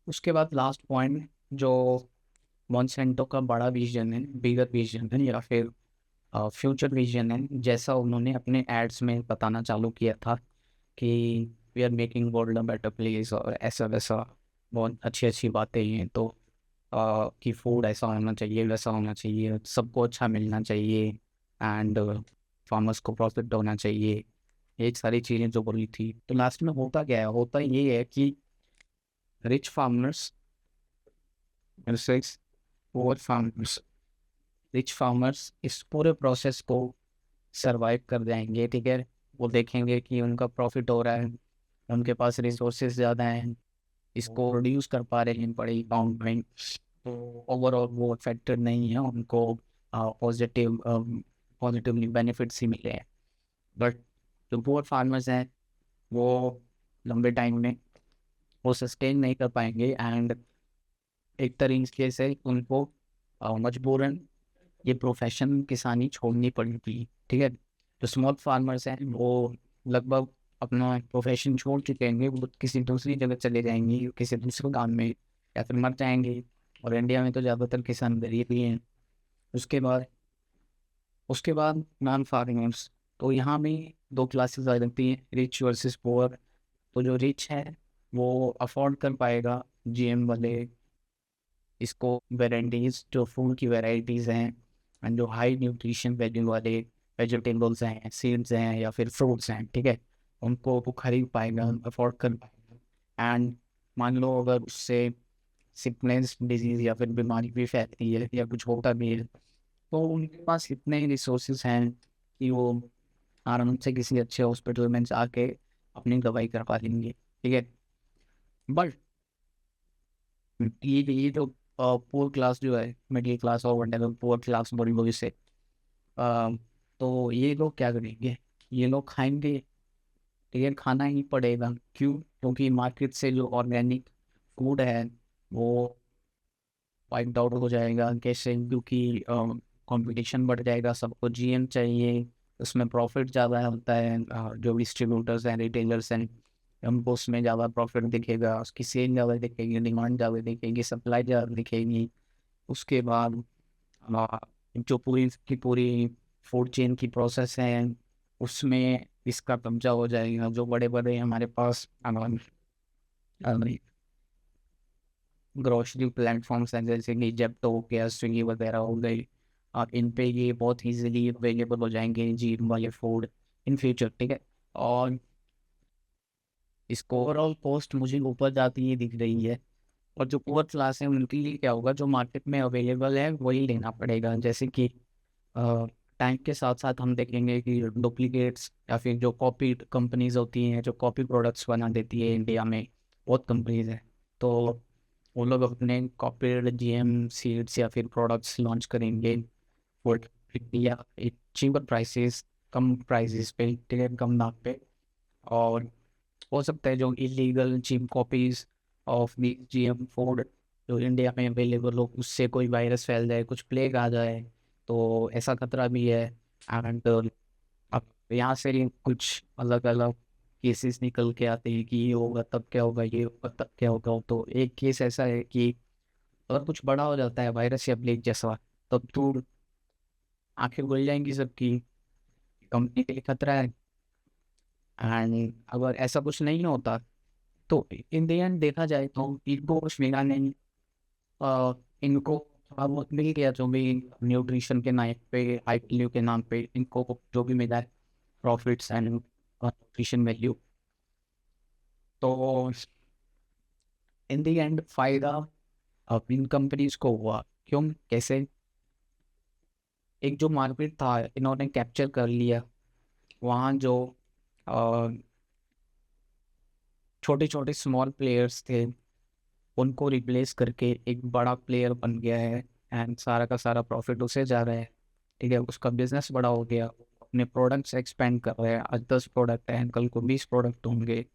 उसके बाद लास्ट पॉइंट जो मॉन्सेंटो का बड़ा विजन है, बिगर विजन है या फिर फ्यूचर विजन है, जैसा उन्होंने अपने एड्स में बताना चालू किया था कि we are making world a better place, और ऐसा वैसा बहुत अच्छी अच्छी बातें हैं। तो कि फूड ऐसा होना चाहिए, वैसा होना चाहिए, सबको अच्छा मिलना चाहिए, एंड फार्मर्स को प्रॉफिट होना चाहिए, ये सारी चीज़ें जो बोली थी। तो लास्ट में होता क्या है? होता ये है कि rich farmers versus poor farmers, rich farmers इस पूरे प्रोसेस को सरवाइव कर जाएंगे, ठीक है। वो देखेंगे कि उनका प्रॉफिट हो रहा है, उनके पास रिसोर्सेज ज़्यादा हैं, इसको प्रोड्यूस कर पा रहे हैं बड़ी अमाउंट में, तो ओवरऑल वो अफेक्टेड नहीं है, उनको पॉजिटिवली बेनिफिट्स ही मिले हैं। बट जो पुअर फार्मर्स हैं वो लंबे टाइम में वो सस्टेन नहीं कर पाएंगे, एंड एक तरीके से उनको मजबूरन ये प्रोफेशन किसानी छोड़नी पड़ेगी, ठीक है। जो स्मॉल फार्मर्स हैं वो लगभग अपना प्रोफेशन छोड़ चुके हैं, वो किसी दूसरी जगह चले जाएंगे, किसी दूसरे काम में, या फिर मर जाएंगे। और इंडिया में तो ज़्यादातर किसान गरीब ही हैं। उसके बाद नॉन फार्मर्स, तो यहाँ भी दो क्लासेस आ जाती हैं, रिच वर्सेस पुअर। तो जो रिच है वो अफोर्ड कर पाएगा जीएम वाले इसको वेराइटीज़, जो फूड की वेराइटीज़ हैं एंड जो हाई न्यूट्रिशन वैल्यू वाले वेजिटेबल्स हैं, सीड्स हैं या फिर फ्रूट्स हैं, ठीक है, उनको वो खरीद पाएगा, अफोर्ड कर पाएगा। एंड मान लो अगर उससे सिकनेस डिजीज़ या फिर बीमारी भी फैलती है या कुछ होता भी है, तो उनके पास इतने रिसोर्सेज हैं कि वो आराम से किसी अच्छे हॉस्पिटल में जाके अपनी दवाई करवा लेंगे, ठीक है। बट ये जो पुअर क्लास जो है, मिडिल क्लास और वटेवर पुअर क्लास बड़ी बड़ी से, अ, तो ये लोग क्या करेंगे, ये लोग खाएंगे, ठीक है, खाना ही पड़ेगा। क्यों? क्योंकि मार्केट से जो ऑर्गेनिक फूड है वो वाइप आउट हो जाएगा। कैसे? क्योंकि कंपटीशन बढ़ जाएगा, सबको जीएम चाहिए, उसमें प्रॉफिट ज़्यादा होता है। जो डिस्ट्रीब्यूटर्स हैं, रिटेलर्स हैं, उनको उसमें ज़्यादा प्रॉफिट दिखेगा, उसकी सेल ज़्यादा दिखेगी, डिमांड ज़्यादा दिखेगी, सप्लाई ज़्यादा दिखेगी। उसके बाद अ, जो पूरी की पूरी फूड चेन की प्रोसेस है उसमें इसका कब्जा हो जाएगा। जो बड़े बड़े हमारे पास ग्रोसरी प्लेटफॉर्म्स हैं, जैसे कि जेप्टो हो गया, स्विगी वगैरह हो गई, इन पे ये बहुत ईजिली अवेलेबल हो जाएंगे जी वाले फूड इन फ्यूचर, ठीक है। और इसको ओवरऑल कॉस्ट मुझे ऊपर जाती ही दिख रही है। और जो पुअर क्लास है उनके लिए क्या होगा, जो मार्केट में अवेलेबल है वही लेना पड़ेगा। जैसे कि टाइम के साथ साथ हम देखेंगे कि डुप्लीकेट्स या फिर जो कॉपी कंपनीज होती हैं, जो कॉपी प्रोडक्ट्स बना देती है इंडिया में, बहुत कंपनीज हैं, तो वो लोग अपने कॉपीड जीएम सीड्स या फिर प्रोडक्ट्स लॉन्च करेंगे फॉर इंडिया एक चीपर प्राइसेस, कम प्राइसेस पे, ठीक है, कम दाम पे। और हो सकता है जो illegal cheap copies of the GM food जो इंडिया में अवेलेबल हो, उससे कोई वायरस फैल जाए, कुछ प्लेग आ जाए, तो ऐसा खतरा भी है। एंड अब यहाँ से ही कुछ अलग अलग केसेस निकल के आते हैं कि ये होगा तब क्या होगा, ये होगा तब क्या होगा। तो एक केस ऐसा है कि अगर कुछ बड़ा हो जाता है वायरस या प्लेग जैसा, तब तो आंखें खुल जाएंगी सबकी, कंपनी के लिए खतरा है। एंड अगर ऐसा कुछ नहीं होता तो इन द एंड देखा जाए तो इनको कुछ मिला नहीं। इनको थोड़ा बहुत मिल गया, जो भी न्यूट्रिशन के नाम पे, हाई वैल्यू के नाम पे इनको जो भी मिला है, प्रॉफिट्स एंड न्यूट्रिशन वैल्यू, तो इन द एंड फायदा अब इन कंपनीज को हुआ। क्यों? कैसे? एक जो मार्केट था इन्होंने कैप्चर कर लिया, वहाँ जो छोटे छोटे स्मॉल प्लेयर्स थे उनको रिप्लेस करके एक बड़ा प्लेयर बन गया है। एंड सारा का सारा प्रॉफिट उसे जा रहा है, ठीक है, उसका बिजनेस बड़ा हो गया, अपने प्रोडक्ट्स एक्सपेंड कर रहे हैं। आज 10 प्रोडक्ट हैं, कल को 20 प्रोडक्ट होंगे,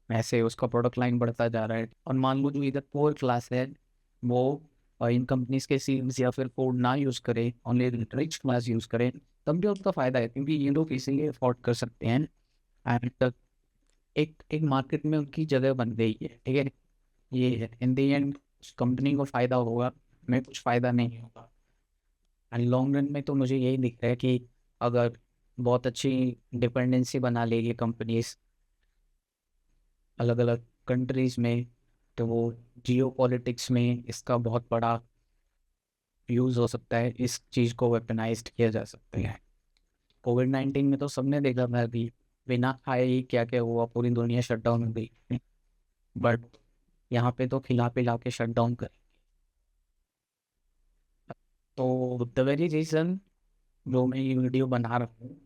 ऐसे उसका प्रोडक्ट लाइन बढ़ता जा रहा है। और मान लो जो इधर पुअर क्लास है वो इन कंपनीज के सीड्स या फिर फूड ना यूज़ करे, ओनली रिच क्लास यूज़ करे, तब भी उसका फायदा है, क्योंकि ये लोग इसीलिए अफोर्ड कर सकते हैं। एंड एक एक मार्केट में उनकी जगह बन गई है, ठीक है। ये है इन द एंड, कंपनी को फायदा होगा, हमें कुछ फायदा नहीं होगा। एंड लॉन्ग रन में तो मुझे यही दिख रहा है कि अगर बहुत अच्छी डिपेंडेंसी बना लेगी कंपनीज अलग अलग कंट्रीज में, तो वो जियो पॉलिटिक्स में इसका बहुत बड़ा यूज़ हो सकता है, इस चीज़ को वेपनाइज्ड किया जा सकता है। कोविड-19 में तो सबने देखा था कि बिना खाए ही क्या क्या हुआ, पूरी दुनिया शट डाउन हो गई। बट यहाँ पे तो खिला पिला के शट डाउन कर। तो द वेरी रीज़न जो मैं ये वीडियो बना रहा हूँ,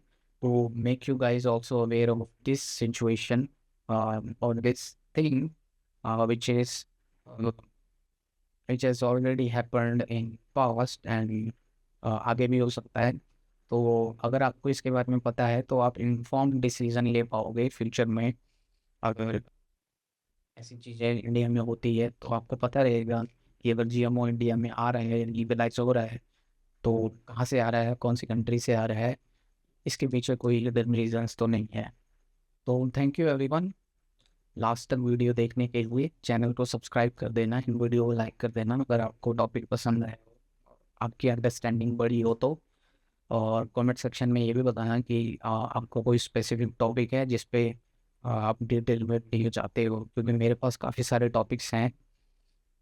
to make you guys also aware of this situation, or this thing, which is uh, which has already happened in past and आगे भी हो सकता है। तो अगर आपको इसके बारे में पता है तो आप इन्फॉर्म्ड डिसीजन ले पाओगे फ्यूचर में। अगर ऐसी चीज़ें इंडिया में होती है तो आपको पता रहेगा कि अगर जीएमओ इंडिया में आ रहे हैं, लीगलाइज हो रहा है, तो कहाँ से आ रहा है, कौन सी कंट्री से आ रहा है, इसके पीछे कोई हिडन रीजंस तो नहीं है। तो थैंक यू एवरीवन, लास्ट तक वीडियो देखने के लिए। चैनल को सब्सक्राइब कर देना, वीडियो को लाइक कर देना अगर आपको टॉपिक पसंद है, आपकी अंडरस्टैंडिंग बड़ी हो तो। और कमेंट सेक्शन में ये भी बताना कि आपको कोई स्पेसिफिक टॉपिक है जिस पे आप डिटेल में नहीं चाहते हो, क्योंकि मेरे पास काफ़ी सारे टॉपिक्स हैं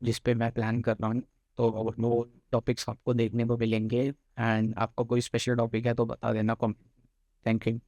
जिस पे मैं प्लान कर रहा हूँ, तो वो टॉपिक्स आपको देखने को मिलेंगे। एंड आपका कोई स्पेशल टॉपिक है तो बता देना कमेंट। Thank you.